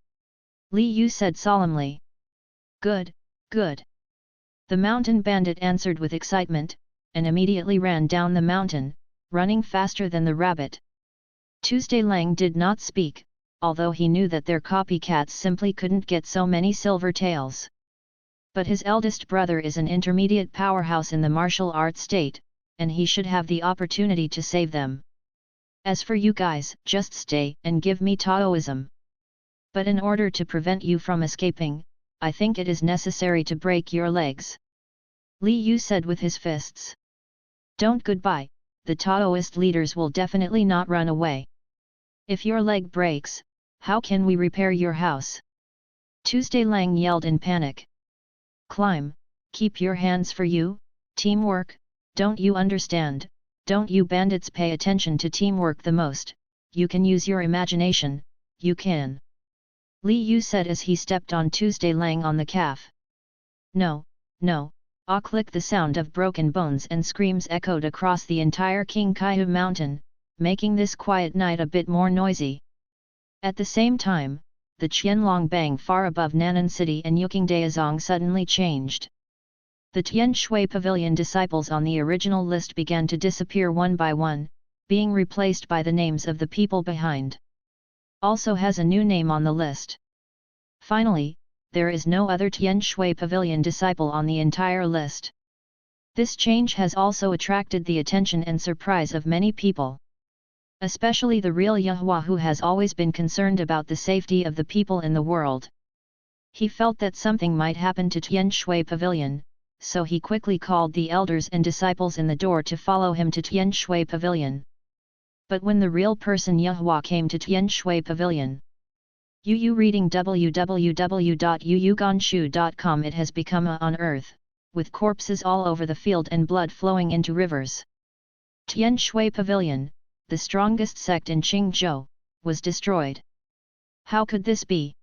Li Yu said solemnly. Good, good. The mountain bandit answered with excitement, and immediately ran down the mountain, running faster than the rabbit. Tuesday Lang did not speak, although he knew that their copycats simply couldn't get so many silver taels. But his eldest brother is an intermediate powerhouse in the martial arts state, and he should have the opportunity to save them. As for you guys, just stay and give me Taoism. But in order to prevent you from escaping, I think it is necessary to break your legs. Li Yu said with his fists. Don't goodbye, the Taoist leaders will definitely not run away. If your leg breaks, how can we repair your house? Tuesday Lang yelled in panic. Climb, keep your hands for you, teamwork, don't you understand, don't you bandits pay attention to teamwork the most, you can use your imagination, you can. Li Yu said as he stepped on Tuesday Lang on the calf. No, no, click. The sound of broken bones and screams echoed across the entire King Kaihu mountain, making this quiet night a bit more noisy. At the same time, the Qianlong Bang far above Nan'an City and Yukingdaozong suddenly changed. The Tian Shui Pavilion disciples on the original list began to disappear one by one, being replaced by the names of the people behind. Also has a new name on the list. Finally, there is no other Tian Shui Pavilion disciple on the entire list. This change has also attracted the attention and surprise of many people. Especially the real Yahua, who has always been concerned about the safety of the people in the world. He felt that something might happen to Tian Shui Pavilion, so he quickly called the elders and disciples in the door to follow him to Tian Shui Pavilion. But when the real person Yahua came to Tian Shui Pavilion, Yu reading www.yuyuganshu.com, it has become a on earth, with corpses all over the field and blood flowing into rivers. Tian Shui Pavilion, the strongest sect in Qingzhou, was destroyed. How could this be?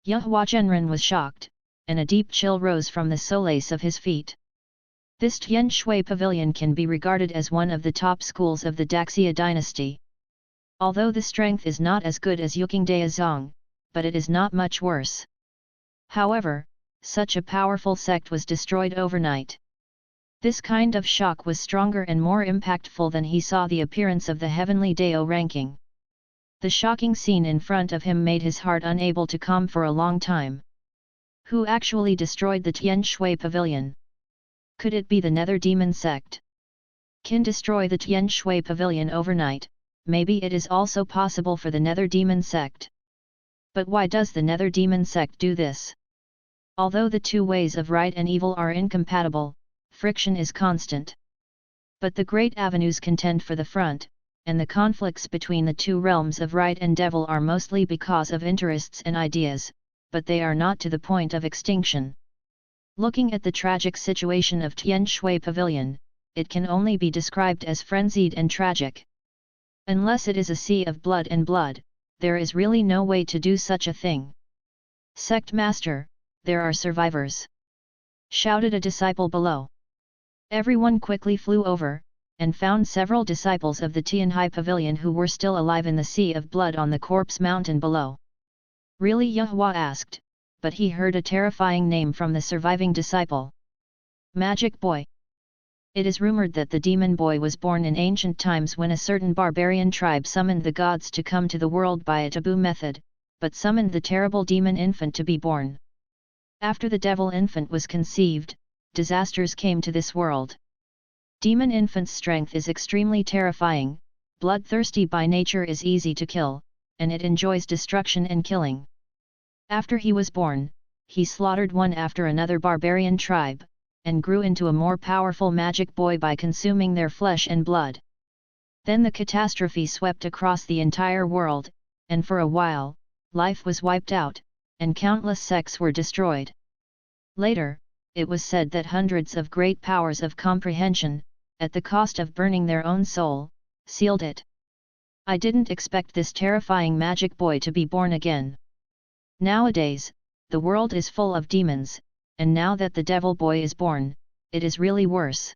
Yahua Zhenren was shocked, and a deep chill rose from the soles of his feet. This Tian Shui Pavilion can be regarded as one of the top schools of the Daxia dynasty. Although the strength is not as good as Yukingdaozong, but it is not much worse. However, such a powerful sect was destroyed overnight. This kind of shock was stronger and more impactful than he saw the appearance of the heavenly Dao ranking. The shocking scene in front of him made his heart unable to calm for a long time. Who actually destroyed the Tian Shui Pavilion? Could it be the Nether Demon sect? Can destroy the Tian Shui Pavilion overnight, maybe it is also possible for the Nether Demon sect. But why does the Nether Demon sect do this? Although the two ways of right and evil are incompatible, friction is constant. But the great avenues contend for the front, and the conflicts between the two realms of right and devil are mostly because of interests and ideas, but they are not to the point of extinction. Looking at the tragic situation of Tian Shui Pavilion, it can only be described as frenzied and tragic. Unless it is a sea of blood and blood, there is really no way to do such a thing. Sect Master, there are survivors! Shouted a disciple below. Everyone quickly flew over, and found several disciples of the Tianhai Pavilion who were still alive in the sea of blood on the corpse mountain below. Really? Yahua asked, but he heard a terrifying name from the surviving disciple. Magic Boy. It is rumored that the demon boy was born in ancient times when a certain barbarian tribe summoned the gods to come to the world by a taboo method, but summoned the terrible demon infant to be born. After the devil infant was conceived, disasters came to this world. Demon infant's strength is extremely terrifying, bloodthirsty by nature, is easy to kill, and it enjoys destruction and killing. After he was born, he slaughtered one after another barbarian tribe, and grew into a more powerful magic boy by consuming their flesh and blood. Then the catastrophe swept across the entire world, and for a while, life was wiped out, and countless sects were destroyed. Later, it was said that hundreds of great powers of comprehension, at the cost of burning their own soul, sealed it. I didn't expect this terrifying magic boy to be born again. Nowadays, the world is full of demons, and now that the devil boy is born, it is really worse.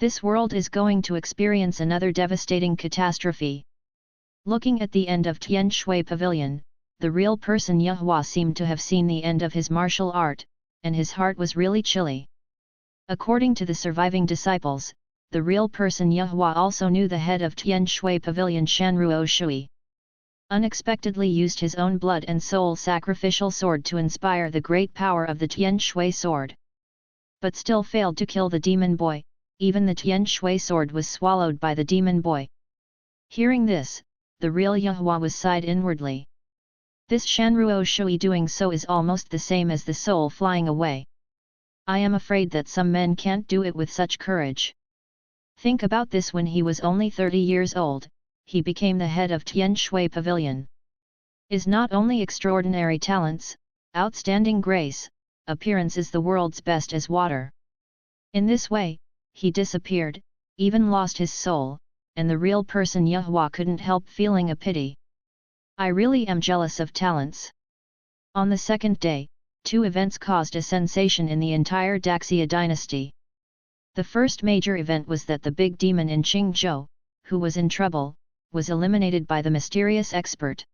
This world is going to experience another devastating catastrophe. Looking at the end of Tian Shui Pavilion, the real person Yahua seemed to have seen the end of his martial art, and his heart was really chilly. According to the surviving disciples, the real person Yahua also knew the head of Tian Shui Pavilion Shanruo Shui. Unexpectedly used his own blood and soul sacrificial sword to inspire the great power of the Tian Shui sword. But still failed to kill the demon boy, even the Tian Shui sword was swallowed by the demon boy. Hearing this, the real Yahua was sighed inwardly. This Shanruo Shui doing so is almost the same as the soul flying away. I am afraid that some men can't do it with such courage. Think about this: when he was only 30 years old, he became the head of Tian Shui Pavilion. Is not only extraordinary talents, outstanding grace, appearance is the world's best as water. In this way, he disappeared, even lost his soul, and the real person Yahua couldn't help feeling a pity. I really am jealous of talents. On the second day, two events caused a sensation in the entire Daxia dynasty. The first major event was that the big demon in Qingzhou, who was in trouble, was eliminated by the mysterious expert.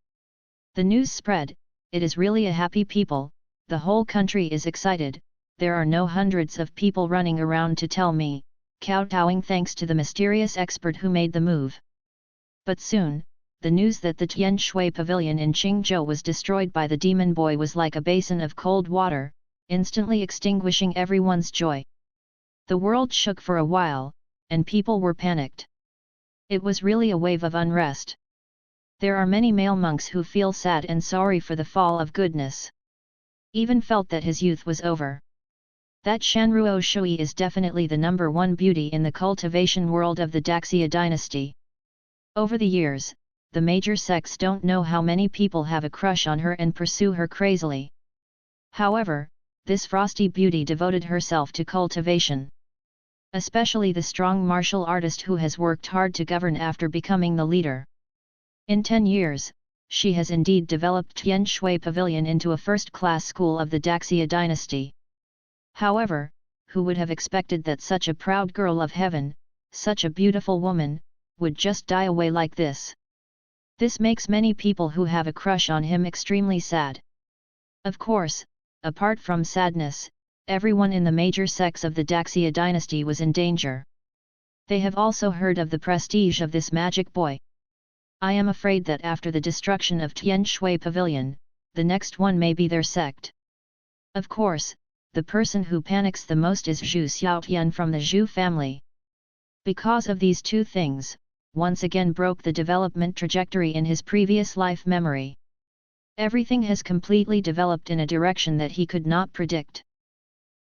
The news spread, it is really a happy people, the whole country is excited, there are no hundreds of people running around to tell me, kowtowing thanks to the mysterious expert who made the move. But soon, the news that the Tian Shui Pavilion in Qingzhou was destroyed by the demon boy was like a basin of cold water, instantly extinguishing everyone's joy. The world shook for a while, and people were panicked. It was really a wave of unrest. There are many male monks who feel sad and sorry for the fall of goodness. Even felt that his youth was over. That Shanruo Shui is definitely the number one beauty in the cultivation world of the Daxia dynasty. Over the years, the major sects don't know how many people have a crush on her and pursue her crazily. However, this frosty beauty devoted herself to cultivation. Especially the strong martial artist who has worked hard to govern after becoming the leader. In 10 years, she has indeed developed Tian Shui Pavilion into a first-class school of the Daxia dynasty. However, who would have expected that such a proud girl of heaven, such a beautiful woman, would just die away like this? This makes many people who have a crush on him extremely sad. Of course, apart from sadness, everyone in the major sects of the Daxia dynasty was in danger. They have also heard of the prestige of this magic boy. I am afraid that after the destruction of Tian Shui Pavilion, the next one may be their sect. Of course, the person who panics the most is Zhu Xiaotian from the Zhu family. Because of these two things, once again broke the development trajectory in his previous life memory. Everything has completely developed in a direction that he could not predict.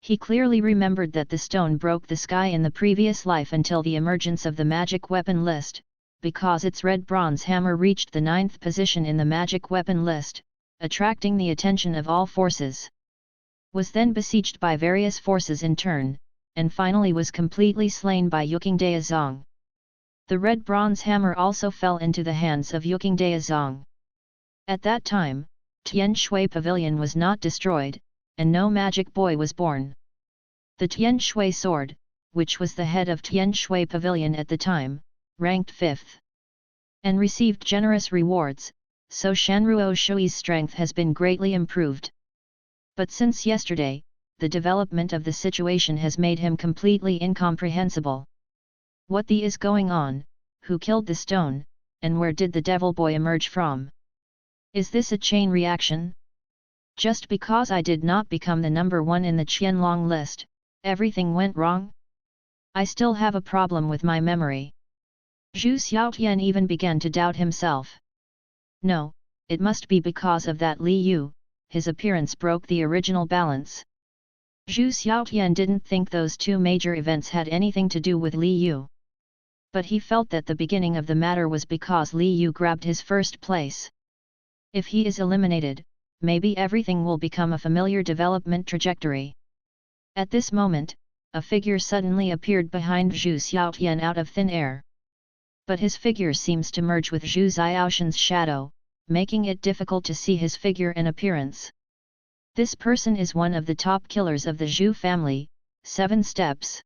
He clearly remembered that the stone broke the sky in the previous life until the emergence of the magic weapon list, because its red bronze hammer reached the 9th position in the magic weapon list, attracting the attention of all forces. Was then besieged by various forces in turn, and finally was completely slain by Yukingdea Zong. The red bronze hammer also fell into the hands of Yukingdea Zong. At that time, Tian Shui Pavilion was not destroyed, and no magic boy was born. The Tian Shui sword, which was the head of Tian Shui Pavilion at the time, ranked 5th. And received generous rewards, so Shanruo Shui's strength has been greatly improved. But since yesterday, the development of the situation has made him completely incomprehensible. What the is going on, who killed the stone, and where did the devil boy emerge from? Is this a chain reaction? Just because I did not become the number one in the Qianlong list, everything went wrong? I still have a problem with my memory. Zhu Xiaotian even began to doubt himself. No, it must be because of that Li Yu, his appearance broke the original balance. Zhu Xiaotian didn't think those two major events had anything to do with Li Yu. But he felt that the beginning of the matter was because Li Yu grabbed his first place. If he is eliminated, maybe everything will become a familiar development trajectory. At this moment, a figure suddenly appeared behind Zhu Xiaotian out of thin air. But his figure seems to merge with Zhu Xiaoshan's shadow, making it difficult to see his figure and appearance. This person is one of the top killers of the Zhu family, 7 steps.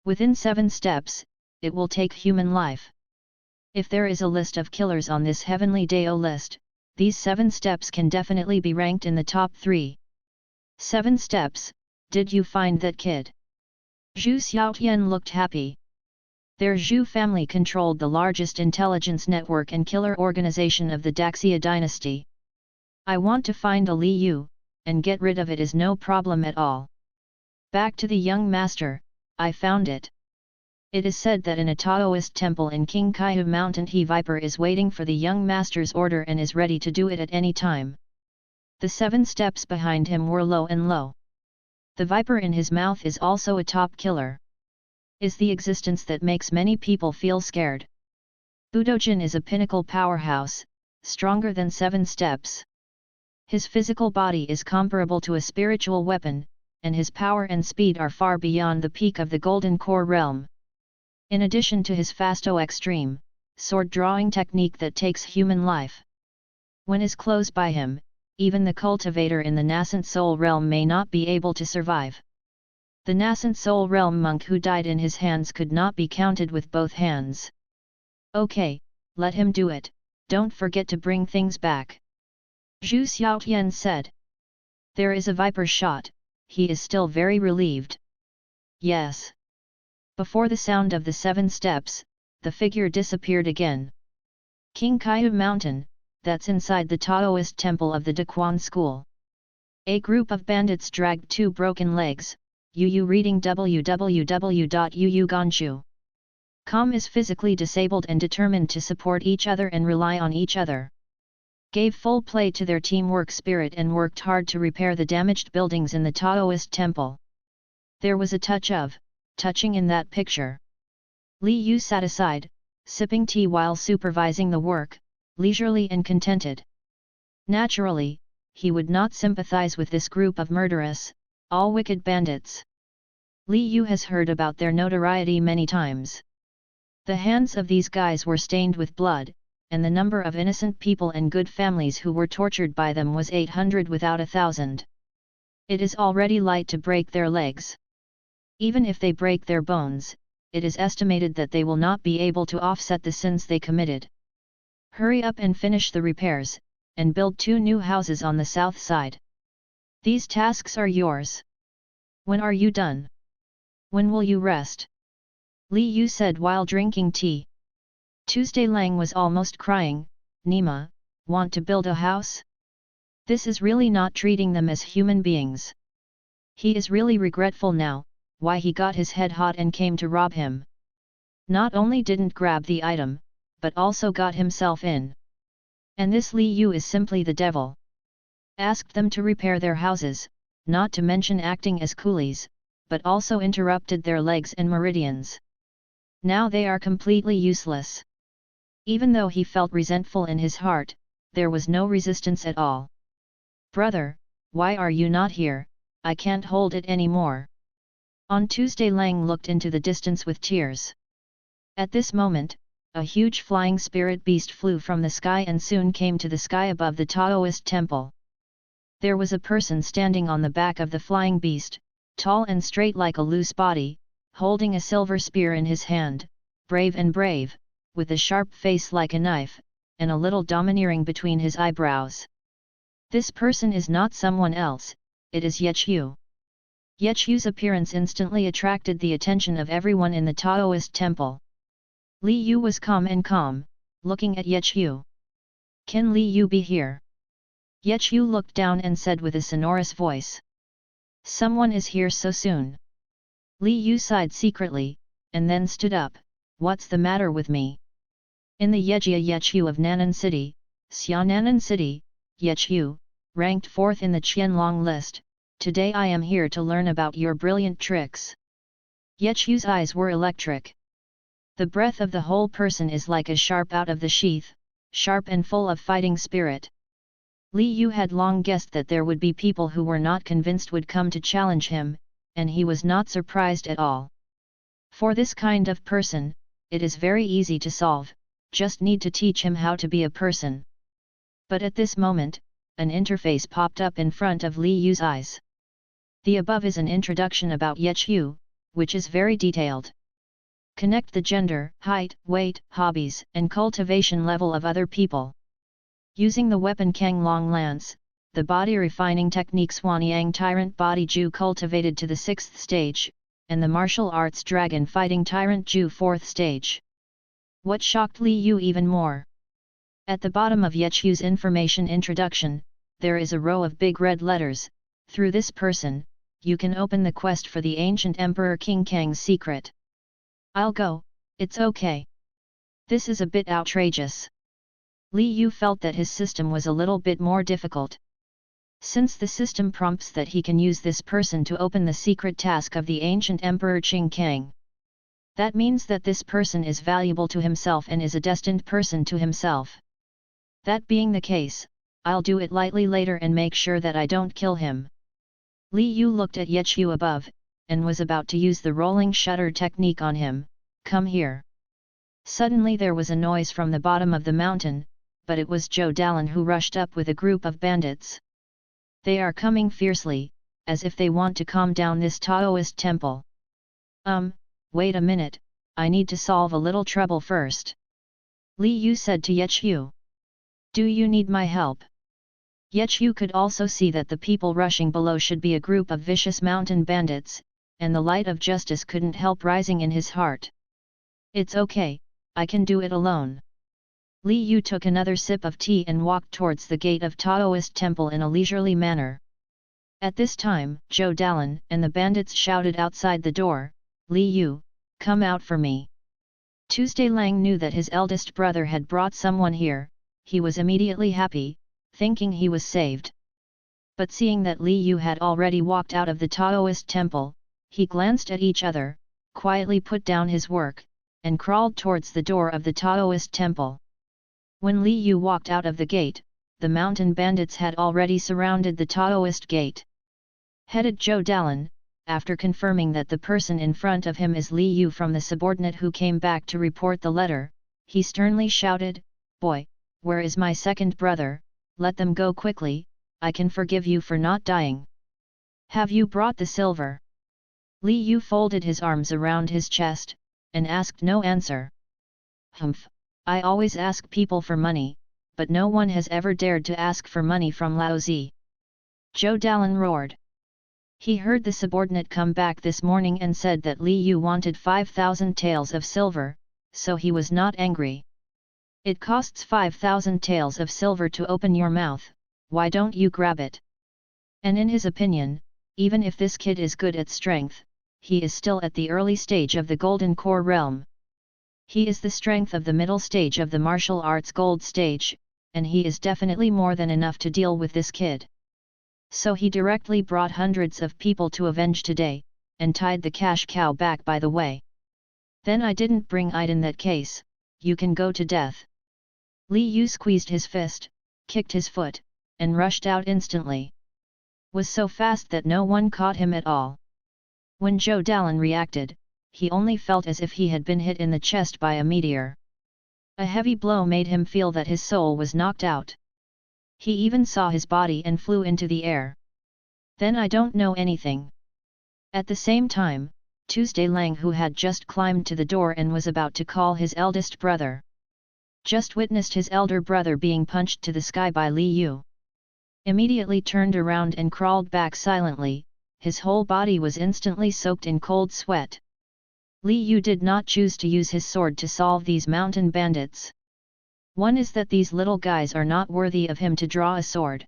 Within 7 steps, it will take human life. If there is a list of killers on this heavenly Dao list, these 7 steps can definitely be ranked in the top 3. 7 steps, did you find that kid? Zhu Xiaotian looked happy. Their Zhu family controlled the largest intelligence network and killer organization of the Daxia dynasty. I want to find a Li Yu, and get rid of it is no problem at all. Back to the young master, I found it. It is said that in a Taoist temple in King Kaihu Mountain he Viper is waiting for the young master's order and is ready to do it at any time. The 7 steps behind him were low and low. The Viper in his mouth is also a top killer. Is the existence that makes many people feel scared. Budojin is a pinnacle powerhouse, stronger than 7 steps. His physical body is comparable to a spiritual weapon, and his power and speed are far beyond the peak of the Golden Core realm. In addition to his fasto extreme, sword drawing technique that takes human life. When is close by him, even the cultivator in the nascent soul realm may not be able to survive. The nascent soul realm monk who died in his hands could not be counted with both hands. Okay, let him do it, don't forget to bring things back. Zhu Xiaotian said. There is a Viper shot, he is still very relieved. Yes. Before the sound of the 7 steps, the figure disappeared again. King Kaihu Mountain, that's inside the Taoist temple of the Daquan school. A group of bandits dragged 2 broken legs. Yu reading www.yuuganju.com is physically disabled and determined to support each other and rely on each other. Gave full play to their teamwork spirit and worked hard to repair the damaged buildings in the Taoist temple. There was a touching in that picture. Li Yu sat aside, sipping tea while supervising the work, leisurely and contented. Naturally, he would not sympathize with this group of murderous, all wicked bandits. Li Yu has heard about their notoriety many times. The hands of these guys were stained with blood, and the number of innocent people and good families who were tortured by them was 800 without 1,000. It is already light to break their legs. Even if they break their bones, it is estimated that they will not be able to offset the sins they committed. Hurry up and finish the repairs, and build 2 new houses on the south side. These tasks are yours. When are you done? When will you rest? Li Yu said while drinking tea. Tuesday Lang was almost crying. Nima, want to build a house? This is really not treating them as human beings. He is really regretful now, why he got his head hot and came to rob him. Not only didn't grab the item, but also got himself in. And this Li Yu is simply the devil. Asked them to repair their houses, not to mention acting as coolies, but also interrupted their legs and meridians. Now they are completely useless. Even though he felt resentful in his heart, there was no resistance at all. Brother, why are you not here? I can't hold it anymore. On Tuesday Lang looked into the distance with tears. At this moment, a huge flying spirit beast flew from the sky and soon came to the sky above the Taoist temple. There was a person standing on the back of the flying beast, tall and straight like a loose body, holding a silver spear in his hand, brave, with a sharp face like a knife, and a little domineering between his eyebrows. This person is not someone else, it is Yechu. Yechu's appearance instantly attracted the attention of everyone in the Taoist temple. Li Yu was calm, looking at Yechu. Can Li Yu be here? Yechu looked down and said with a sonorous voice. Someone is here so soon. Li Yu sighed secretly, and then stood up. What's the matter with me? In the Yejia Yechu of Nanan City, Xiaonanan City, Yechu, ranked 4th in the Qianlong list, today I am here to learn about your brilliant tricks. Yechu's eyes were electric. The breath of the whole person is like a sharp out of the sheath, sharp and full of fighting spirit. Li Yu had long guessed that there would be people who were not convinced would come to challenge him, and he was not surprised at all. For this kind of person, it is very easy to solve, just need to teach him how to be a person. But at this moment, an interface popped up in front of Li Yu's eyes. The above is an introduction about Yechu, which is very detailed. Connect the gender, height, weight, hobbies, and cultivation level of other people. Using the weapon Kang Long Lance, the body refining technique Swanyang Tyrant Body Ju cultivated to the 6th stage, and the martial arts Dragon Fighting Tyrant Ju 4th stage. What shocked Li Yu even more? At the bottom of Yechu's information introduction, there is a row of big red letters. Through this person, you can open the quest for the ancient Emperor King Kang's secret. I'll go, it's okay. This is a bit outrageous. Li Yu felt that his system was a little bit more difficult. Since the system prompts that he can use this person to open the secret task of the ancient Emperor Qing Kang. That means that this person is valuable to himself and is a destined person to himself. That being the case, I'll do it lightly later and make sure that I don't kill him. Li Yu looked at Yechu above, and was about to use the rolling shutter technique on him. Come here. Suddenly there was a noise from the bottom of the mountain, but it was Zhou Dalan who rushed up with a group of bandits. They are coming fiercely, as if they want to calm down this Taoist temple. Wait a minute, I need to solve a little trouble first. Li Yu said to Yechu. Do you need my help? Yechu could also see that the people rushing below should be a group of vicious mountain bandits, and the light of justice couldn't help rising in his heart. It's okay, I can do it alone. Li Yu took another sip of tea and walked towards the gate of Taoist temple in a leisurely manner. At this time, Zhou Dalan and the bandits shouted outside the door, Li Yu, come out for me. Tuesday Lang knew that his eldest brother had brought someone here. He was immediately happy, thinking he was saved. But seeing that Li Yu had already walked out of the Taoist temple, he glanced at each other, quietly put down his work, and crawled towards the door of the Taoist temple. When Li Yu walked out of the gate, the mountain bandits had already surrounded the Taoist gate. Headed Zhou Dalan, after confirming that the person in front of him is Li Yu from the subordinate who came back to report the letter, he sternly shouted, Boy, where is my second brother? Let them go quickly, I can forgive you for not dying. Have you brought the silver? Li Yu folded his arms around his chest, and asked no answer. Humph, I always ask people for money, but no one has ever dared to ask for money from Lao Zi. Zhou Dalan roared. He heard the subordinate come back this morning and said that Li Yu wanted 5,000 taels of silver, so he was not angry. It costs 5,000 taels of silver to open your mouth, why don't you grab it? And in his opinion, even if this kid is good at strength, he is still at the early stage of the Golden Core realm. He is the strength of the middle stage of the martial arts gold stage, and he is definitely more than enough to deal with this kid. So he directly brought hundreds of people to avenge today, and tied the cash cow back by the way. Then I didn't bring it in that case, you can go to death. Li Yu squeezed his fist, kicked his foot, and rushed out instantly. Was so fast that no one caught him at all. When Zhou Dalan reacted, he only felt as if he had been hit in the chest by a meteor. A heavy blow made him feel that his soul was knocked out. He even saw his body and flew into the air. Then I don't know anything. At the same time, Tuesday Lang, who had just climbed to the door and was about to call his eldest brother, just witnessed his elder brother being punched to the sky by Li Yu. Immediately turned around and crawled back silently, his whole body was instantly soaked in cold sweat. Li Yu did not choose to use his sword to solve these mountain bandits. One is that these little guys are not worthy of him to draw a sword.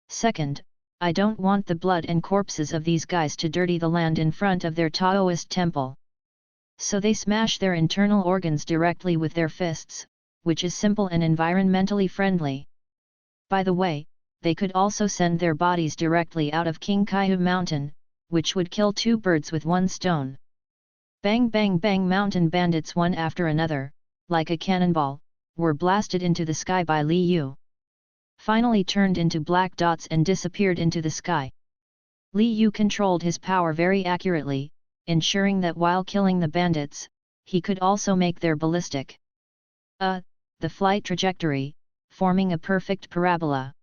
Second, I don't want the blood and corpses of these guys to dirty the land in front of their Taoist temple. So they smash their internal organs directly with their fists, which is simple and environmentally friendly. By the way, they could also send their bodies directly out of King Kaihu Mountain, which would kill two birds with one stone. Bang bang bang, mountain bandits one after another, like a cannonball, were blasted into the sky by Li Yu. Finally turned into black dots and disappeared into the sky. Li Yu controlled his power very accurately, ensuring that while killing the bandits, he could also make their ballistic the flight trajectory, forming a perfect parabola.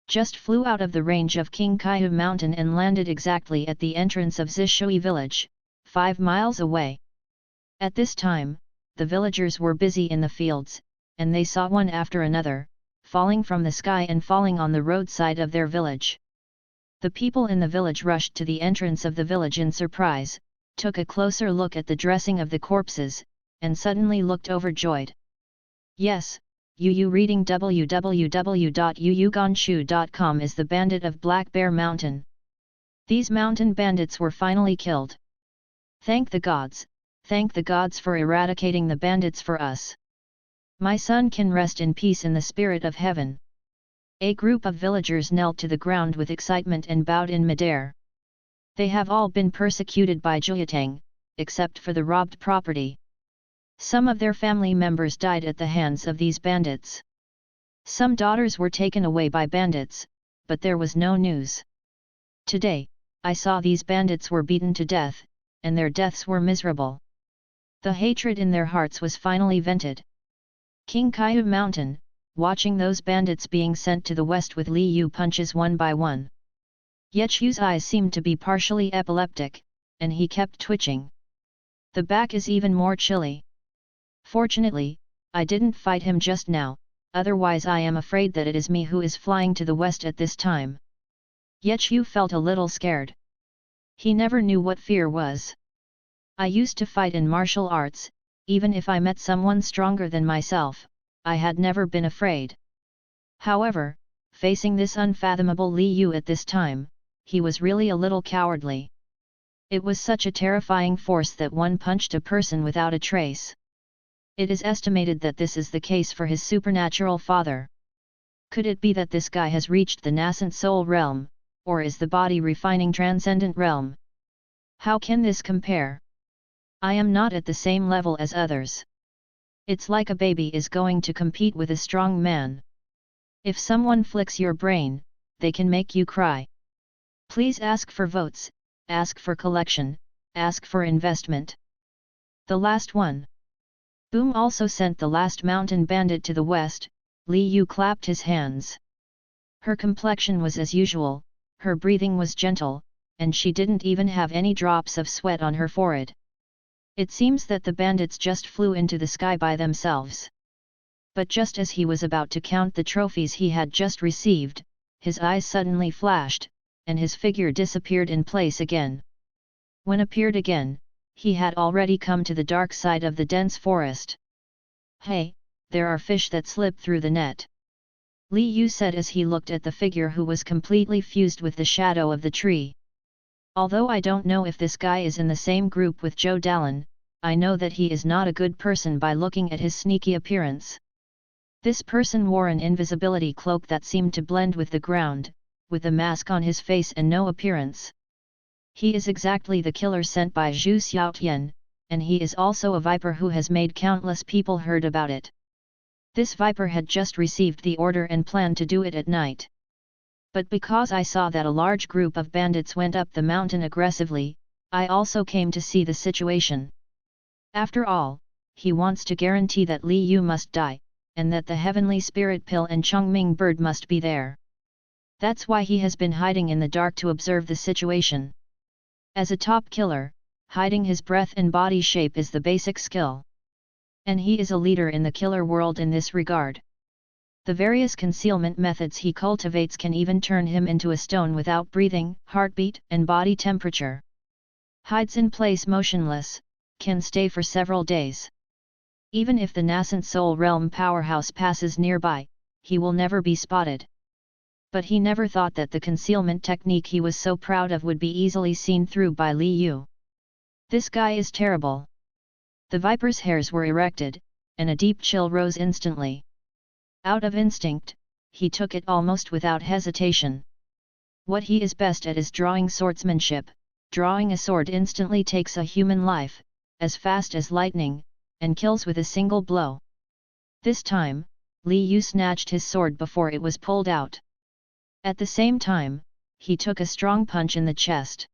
Just flew out of the range of King Kaihu Mountain and landed exactly at the entrance of Zishui village, 5 miles away. At this time, the villagers were busy in the fields, and they saw one after another, falling from the sky and falling on the roadside of their village. The people in the village rushed to the entrance of the village in surprise, took a closer look at the dressing of the corpses, and suddenly looked overjoyed. Yes, Yu reading www.yuyugonshu.com is the bandit of Black Bear Mountain. These mountain bandits were finally killed. Thank the gods for eradicating the bandits for us. My son can rest in peace in the spirit of heaven. A group of villagers knelt to the ground with excitement and bowed in midair. They have all been persecuted by Juyatang, except for the robbed property. Some of their family members died at the hands of these bandits. Some daughters were taken away by bandits, but there was no news. Today, I saw these bandits were beaten to death, and their deaths were miserable. The hatred in their hearts was finally vented. King Kaihu Mountain, watching those bandits being sent to the west with Li Yu punches one by one. Yechu's eyes seemed to be partially epileptic, and he kept twitching. The back is even more chilly. Fortunately, I didn't fight him just now, otherwise I am afraid that it is me who is flying to the west at this time. Yechu felt a little scared. He never knew what fear was. I used to fight in martial arts, even if I met someone stronger than myself, I had never been afraid. However, facing this unfathomable Li Yu at this time, he was really a little cowardly. It was such a terrifying force that one punched a person without a trace. It is estimated that this is the case for his supernatural father. Could it be that this guy has reached the nascent soul realm, or is the body refining transcendent realm? How can this compare? I am not at the same level as others. It's like a baby is going to compete with a strong man. If someone flicks your brain, they can make you cry. Please ask for votes, ask for collection, ask for investment. The last one. Boom also sent the last mountain bandit to the west. Li Yu clapped his hands. Her complexion was as usual, her breathing was gentle, and she didn't even have any drops of sweat on her forehead. It seems that the bandits just flew into the sky by themselves. But just as he was about to count the trophies he had just received, his eyes suddenly flashed, and his figure disappeared in place again. When appeared again, he had already come to the dark side of the dense forest. Hey, there are fish that slip through the net. Li Yu said as he looked at the figure who was completely fused with the shadow of the tree. Although I don't know if this guy is in the same group with Zhou Dalan, I know that he is not a good person by looking at his sneaky appearance. This person wore an invisibility cloak that seemed to blend with the ground, with a mask on his face and no appearance. He is exactly the killer sent by Zhu Xiaotian, and he is also a viper who has made countless people heard about it. This viper had just received the order and planned to do it at night. But because I saw that a large group of bandits went up the mountain aggressively, I also came to see the situation. After all, he wants to guarantee that Li Yu must die, and that the heavenly spirit pill and Chongming bird must be there. That's why he has been hiding in the dark to observe the situation. As a top killer, hiding his breath and body shape is the basic skill. And he is a leader in the killer world in this regard. The various concealment methods he cultivates can even turn him into a stone without breathing, heartbeat, and body temperature. Hides in place motionless, can stay for several days. Even if the nascent soul realm powerhouse passes nearby, he will never be spotted. But he never thought that the concealment technique he was so proud of would be easily seen through by Li Yu. This guy is terrible. The viper's hairs were erected, and a deep chill rose instantly. Out of instinct, he took it almost without hesitation. What he is best at is drawing swordsmanship. Drawing a sword instantly takes a human life, as fast as lightning, and kills with a single blow. This time, Li Yu snatched his sword before it was pulled out. At the same time, he took a strong punch in the chest.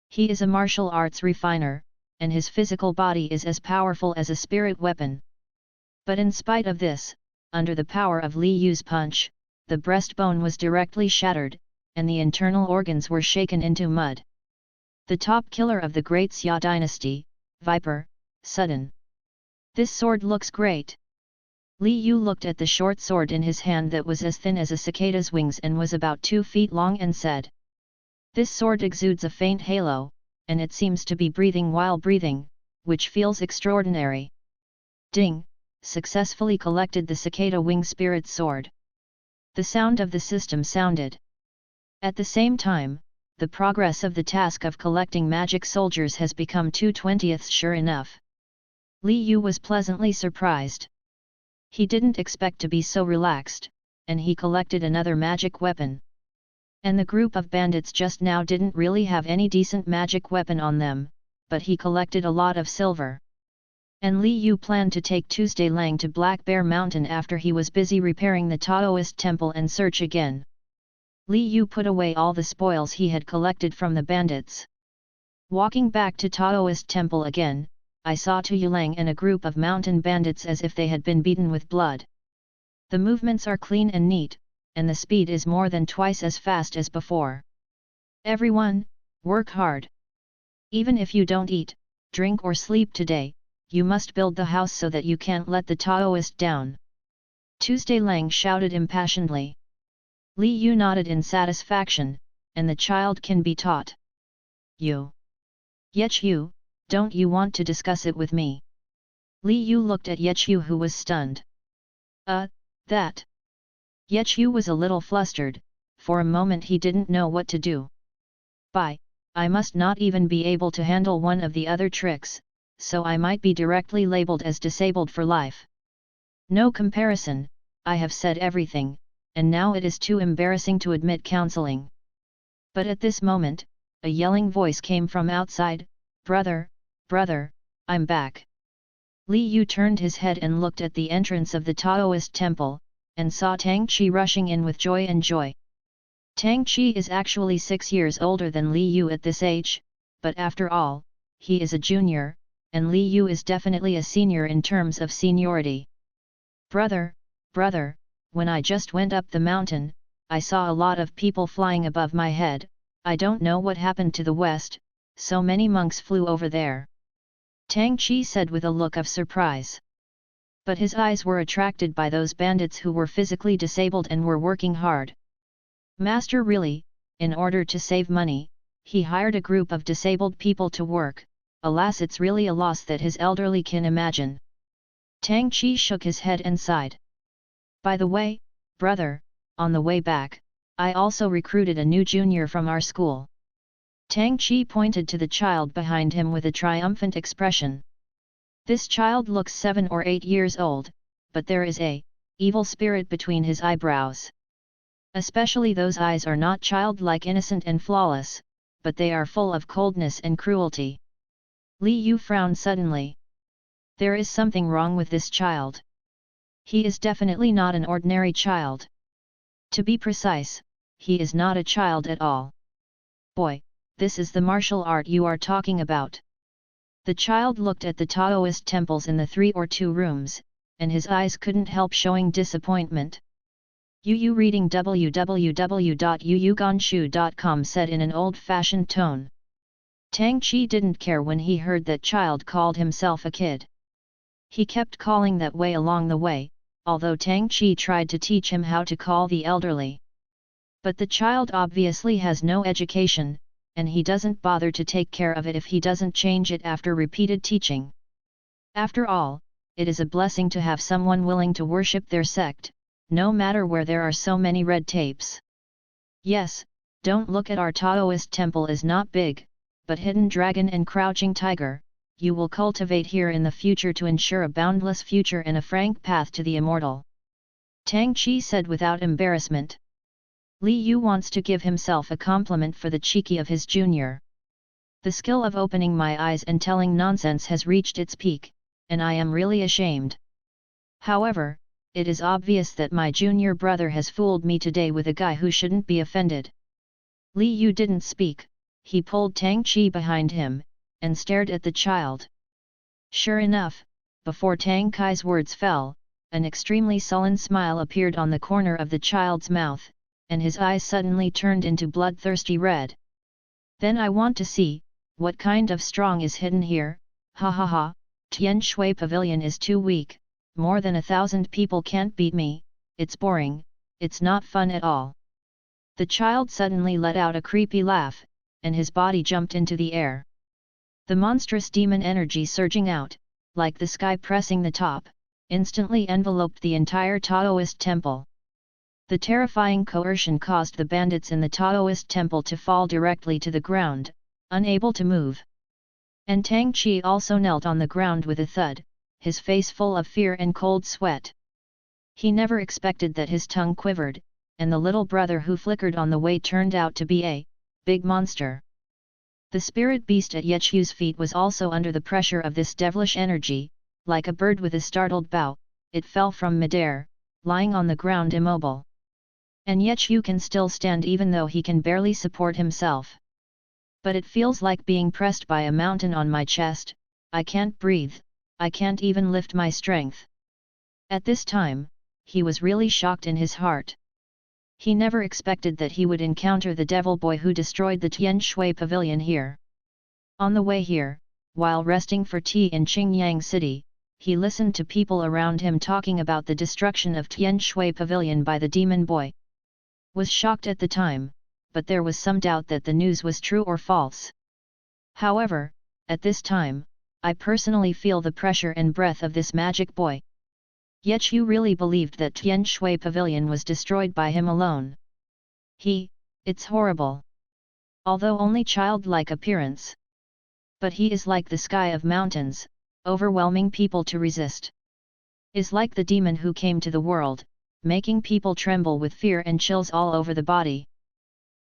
He is a martial arts refiner, and his physical body is as powerful as a spirit weapon. But in spite of this, under the power of Li Yu's punch, the breastbone was directly shattered, and the internal organs were shaken into mud. The top killer of the Great Xia dynasty, Viper, sudden. This sword looks great. Li Yu looked at the short sword in his hand that was as thin as a cicada's wings and was about 2 feet long and said, "This sword exudes a faint halo, and it seems to be breathing while breathing, which feels extraordinary." Ding! Successfully collected the cicada wing spirit sword. The sound of the system sounded. At the same time, the progress of the task of collecting magic soldiers has become 2/20 sure enough. Li Yu was pleasantly surprised. He didn't expect to be so relaxed, and he collected another magic weapon. And the group of bandits just now didn't really have any decent magic weapon on them, but he collected a lot of silver. And Li Yu planned to take Tuesday Lang to Black Bear Mountain after he was busy repairing the Taoist temple and search again. Li Yu put away all the spoils he had collected from the bandits. Walking back to Taoist temple again, I saw Tu Yulang and a group of mountain bandits as if they had been beaten with blood. The movements are clean and neat, and the speed is more than twice as fast as before. Everyone, work hard. Even if you don't eat, drink or sleep today, you must build the house so that you can't let the Taoist down. Tuesday Lang shouted impassionedly. Li Yu nodded in satisfaction, and the child can be taught. You. Yechu, don't you want to discuss it with me? Li Yu looked at Yechu who was stunned. That. Yechu was a little flustered, for a moment he didn't know what to do. I must not even be able to handle one of the other tricks, so I might be directly labeled as disabled for life. No comparison, I have said everything, and now it is too embarrassing to admit counseling. But at this moment, a yelling voice came from outside, "Brother, brother, I'm back." Li Yu turned his head and looked at the entrance of the Taoist temple, and saw Tang Qi rushing in with joy and joy. Tang Qi is actually 6 years older than Li Yu at this age, but after all, he is a junior, and Li Yu is definitely a senior in terms of seniority. "Brother, brother, when I just went up the mountain, I saw a lot of people flying above my head. I don't know what happened to the west, so many monks flew over there," Tang Qi said with a look of surprise. But his eyes were attracted by those bandits who were physically disabled and were working hard. Master really, in order to save money, he hired a group of disabled people to work. Alas, it's really a loss that his elderly can imagine. Tang Qi shook his head and sighed. "By the way, brother, on the way back, I also recruited a new junior from our school." Tang Qi pointed to the child behind him with a triumphant expression. This child looks 7 or 8 years old, but there is a evil spirit between his eyebrows. Especially those eyes are not childlike, innocent and flawless, but they are full of coldness and cruelty. Li Yu frowned suddenly. There is something wrong with this child. He is definitely not an ordinary child. To be precise, he is not a child at all. "Boy, this is the martial art you are talking about." The child looked at the Taoist temples in the 3 or 2 rooms, and his eyes couldn't help showing disappointment. Yu reading www.yuyuganshu.com said in an old-fashioned tone. Tang Qi didn't care when he heard that child called himself a kid. He kept calling that way along the way, although Tang Qi tried to teach him how to call the elderly. But the child obviously has no education, and he doesn't bother to take care of it if he doesn't change it after repeated teaching. After all, it is a blessing to have someone willing to worship their sect, no matter where there are so many red tapes. Yes, don't look at our Taoist temple is not big, but hidden dragon and crouching tiger, you will cultivate here in the future to ensure a boundless future and a frank path to the immortal. Tang Chi said without embarrassment. Li Yu wants to give himself a compliment for the cheeky of his junior. The skill of opening my eyes and telling nonsense has reached its peak, and I am really ashamed. However, it is obvious that my junior brother has fooled me today with a guy who shouldn't be offended. Li Yu didn't speak, he pulled Tang Chi behind him, and stared at the child. Sure enough, before Tang Kai's words fell, an extremely sullen smile appeared on the corner of the child's mouth, and his eyes suddenly turned into bloodthirsty red. Then I want to see, what kind of strong is hidden here, ha ha ha, Tian Shui Pavilion is too weak, more than 1,000 people can't beat me, it's boring, it's not fun at all. The child suddenly let out a creepy laugh, and his body jumped into the air. The monstrous demon energy surging out, like the sky pressing the top, instantly enveloped the entire Taoist temple. The terrifying coercion caused the bandits in the Taoist temple to fall directly to the ground, unable to move. And Tang Chi also knelt on the ground with a thud, his face full of fear and cold sweat. He never expected that his tongue quivered, and the little brother who flickered on the way turned out to be a big monster. The spirit beast at Yechu's feet was also under the pressure of this devilish energy, like a bird with a startled bow, it fell from midair, lying on the ground immobile. And Yechu can still stand even though he can barely support himself. But it feels like being pressed by a mountain on my chest, I can't breathe, I can't even lift my strength. At this time, he was really shocked in his heart. He never expected that he would encounter the devil boy who destroyed the Tian Shui Pavilion here. On the way here, while resting for tea in Qingyang City, he listened to people around him talking about the destruction of Tian Shui Pavilion by the demon boy. Was shocked at the time, but there was some doubt that the news was true or false. However, at this time, I personally feel the pressure and breath of this magic boy. Yechu really believed that Tian Shui Pavilion was destroyed by him alone. It's horrible. Although only childlike appearance. But he is like the sky of mountains, overwhelming people to resist. Is like the demon who came to the world, making people tremble with fear and chills all over the body.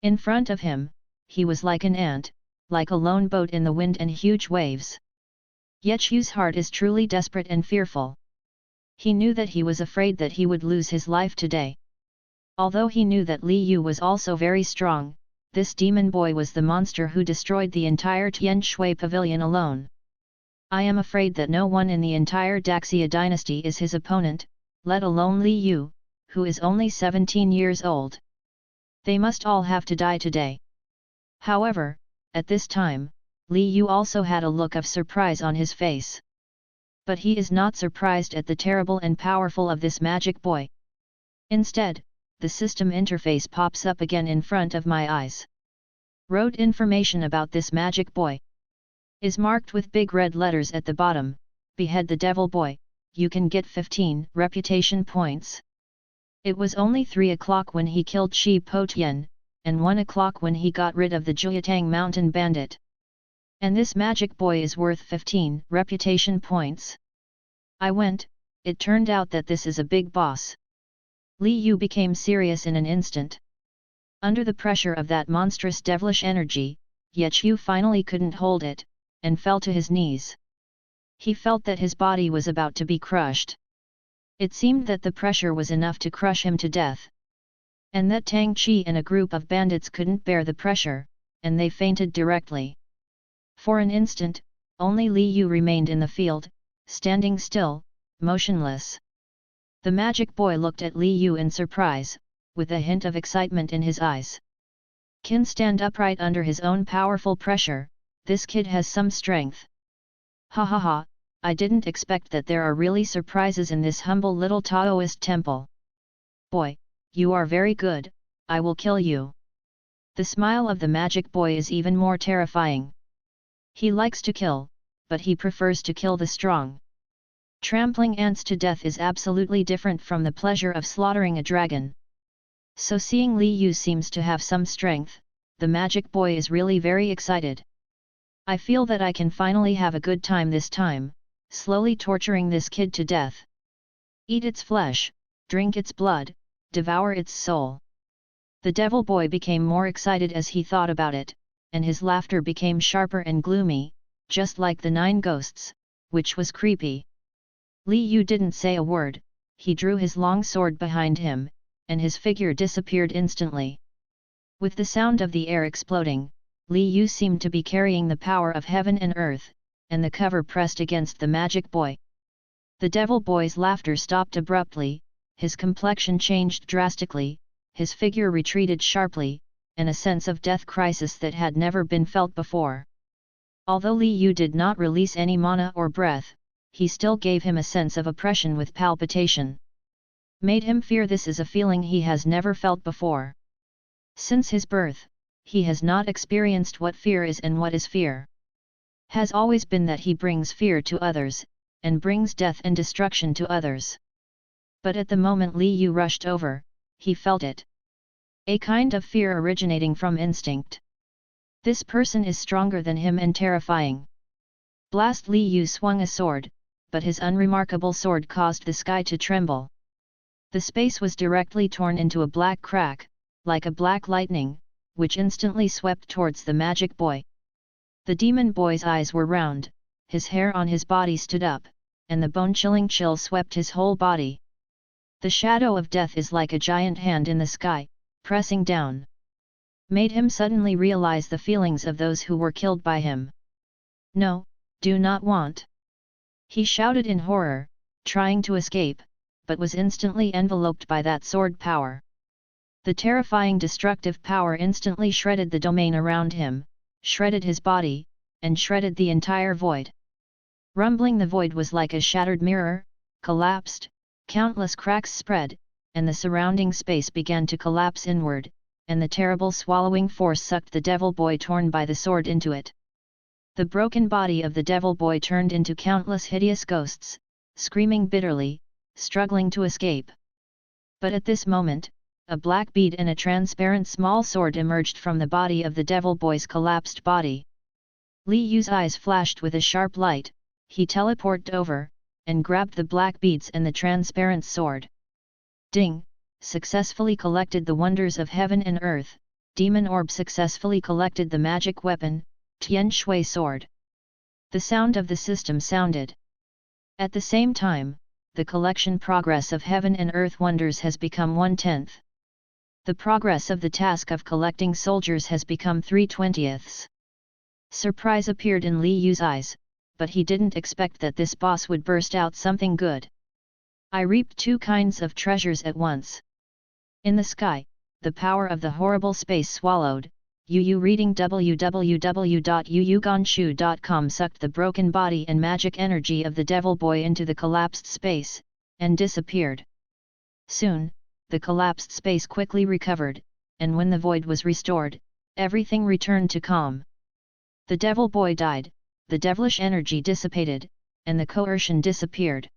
In front of him, he was like an ant, like a lone boat in the wind and huge waves. Yechu's heart is truly desperate and fearful. He knew that he was afraid that he would lose his life today. Although he knew that Li Yu was also very strong, this demon boy was the monster who destroyed the entire Tian Shui Pavilion alone. I am afraid that no one in the entire Daxia dynasty is his opponent, let alone Li Yu, who is only 17 years old. They must all have to die today. However, at this time, Li Yu also had a look of surprise on his face. But he is not surprised at the terrible and powerful of this magic boy. Instead, the system interface pops up again in front of my eyes. Wrote information about this magic boy. Is marked with big red letters at the bottom, behead the devil boy, you can get 15 reputation points. It was only 3 o'clock when he killed Shi Po Tian, and 1 o'clock when he got rid of the Juyatang mountain bandit. And this magic boy is worth 15 reputation points. I went, it turned out that this is a big boss. Li Yu became serious in an instant. Under the pressure of that monstrous devilish energy, Yechu finally couldn't hold it, and fell to his knees. He felt that his body was about to be crushed. It seemed that the pressure was enough to crush him to death. And that Tang Chi and a group of bandits couldn't bear the pressure, and they fainted directly. For an instant, only Li Yu remained in the field, standing still, motionless. The magic boy looked at Li Yu in surprise, with a hint of excitement in his eyes. Can stand upright under his own powerful pressure, this kid has some strength. Ha ha ha, I didn't expect that there are really surprises in this humble little Taoist temple. Boy, you are very good, I will kill you. The smile of the magic boy is even more terrifying. He likes to kill, but he prefers to kill the strong. Trampling ants to death is absolutely different from the pleasure of slaughtering a dragon. So seeing Li Yu seems to have some strength, the magic boy is really very excited. I feel that I can finally have a good time this time, slowly torturing this kid to death. Eat its flesh, drink its blood, devour its soul. The devil boy became more excited as he thought about it, and his laughter became sharper and gloomy, just like the 9 ghosts, which was creepy. Li Yu didn't say a word, he drew his long sword behind him, and his figure disappeared instantly. With the sound of the air exploding, Li Yu seemed to be carrying the power of heaven and earth, and the cover pressed against the magic boy. The devil boy's laughter stopped abruptly, his complexion changed drastically, his figure retreated sharply, and a sense of death crisis that had never been felt before. Although Li Yu did not release any mana or breath, he still gave him a sense of oppression with palpitation. Made him fear. This is a feeling he has never felt before. Since his birth, he has not experienced what fear is, and what is fear. Has always been that he brings fear to others, and brings death and destruction to others. But at the moment Li Yu rushed over, he felt it. A kind of fear originating from instinct. This person is stronger than him and terrifying. Blast! Li Yu swung a sword, but his unremarkable sword caused the sky to tremble. The space was directly torn into a black crack, like a black lightning, which instantly swept towards the magic boy. The demon boy's eyes were round, his hair on his body stood up, and the bone-chilling chill swept his whole body. The shadow of death is like a giant hand in the sky, pressing down. Made him suddenly realize the feelings of those who were killed by him. No, do not want. He shouted in horror, trying to escape, but was instantly enveloped by that sword power. The terrifying destructive power instantly shredded the domain around him, shredded his body, and shredded the entire void. Rumbling, the void was like a shattered mirror, collapsed, countless cracks spread, and the surrounding space began to collapse inward, and the terrible swallowing force sucked the devil boy torn by the sword into it. The broken body of the devil boy turned into countless hideous ghosts, screaming bitterly, struggling to escape. But at this moment, a black bead and a transparent small sword emerged from the body of the devil boy's collapsed body. Li Yu's eyes flashed with a sharp light, he teleported over, and grabbed the black beads and the transparent sword. Ding! Successfully collected the wonders of heaven and earth, demon orb successfully collected the magic weapon, Tian Shui sword. The sound of the system sounded. At the same time, the collection progress of heaven and earth wonders has become 1/10. The progress of the task of collecting soldiers has become 3/20. Surprise appeared in Li Yu's eyes, but he didn't expect that this boss would burst out something good. I reaped 2 kinds of treasures at once. In the sky, the power of the horrible space swallowed, Yu reading www.yuyuganshu.com sucked the broken body and magic energy of the devil boy into the collapsed space, and disappeared. Soon, the collapsed space quickly recovered, and when the void was restored, everything returned to calm. The devil boy died, the devilish energy dissipated, and the coercion disappeared.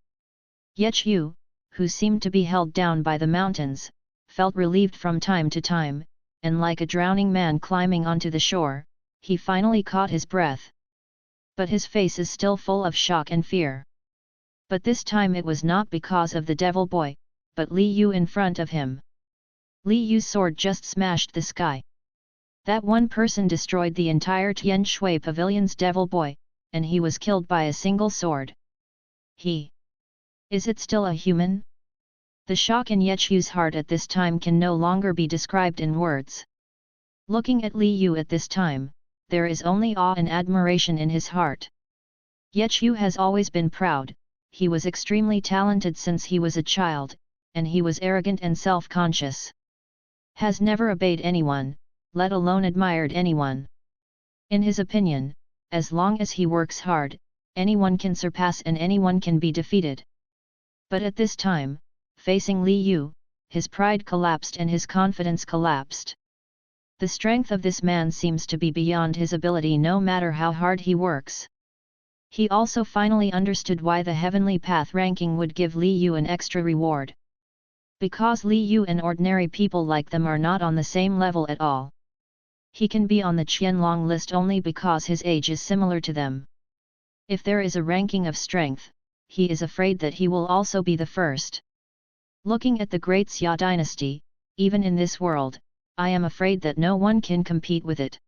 Yechu, who seemed to be held down by the mountains, felt relieved from time to time, and like a drowning man climbing onto the shore, he finally caught his breath. But his face is still full of shock and fear. But this time it was not because of the devil boy, but Li Yu in front of him. Li Yu's sword just smashed the sky. That one person destroyed the entire Tian Shui pavilion's devil boy, and he was killed by a single sword. Is it still a human? The shock in Yechu's heart at this time can no longer be described in words. Looking at Li Yu at this time, there is only awe and admiration in his heart. Yechu has always been proud, he was extremely talented since he was a child, and he was arrogant and self-conscious. Has never obeyed anyone, let alone admired anyone. In his opinion, as long as he works hard, anyone can surpass and anyone can be defeated. But at this time, facing Li Yu, his pride collapsed and his confidence collapsed. The strength of this man seems to be beyond his ability no matter how hard he works. He also finally understood why the heavenly path ranking would give Li Yu an extra reward. Because Li Yu and ordinary people like them are not on the same level at all. He can be on the Qianlong list only because his age is similar to them. If there is a ranking of strength, he is afraid that he will also be the first. Looking at the great Xia dynasty, even in this world, I am afraid that no one can compete with it.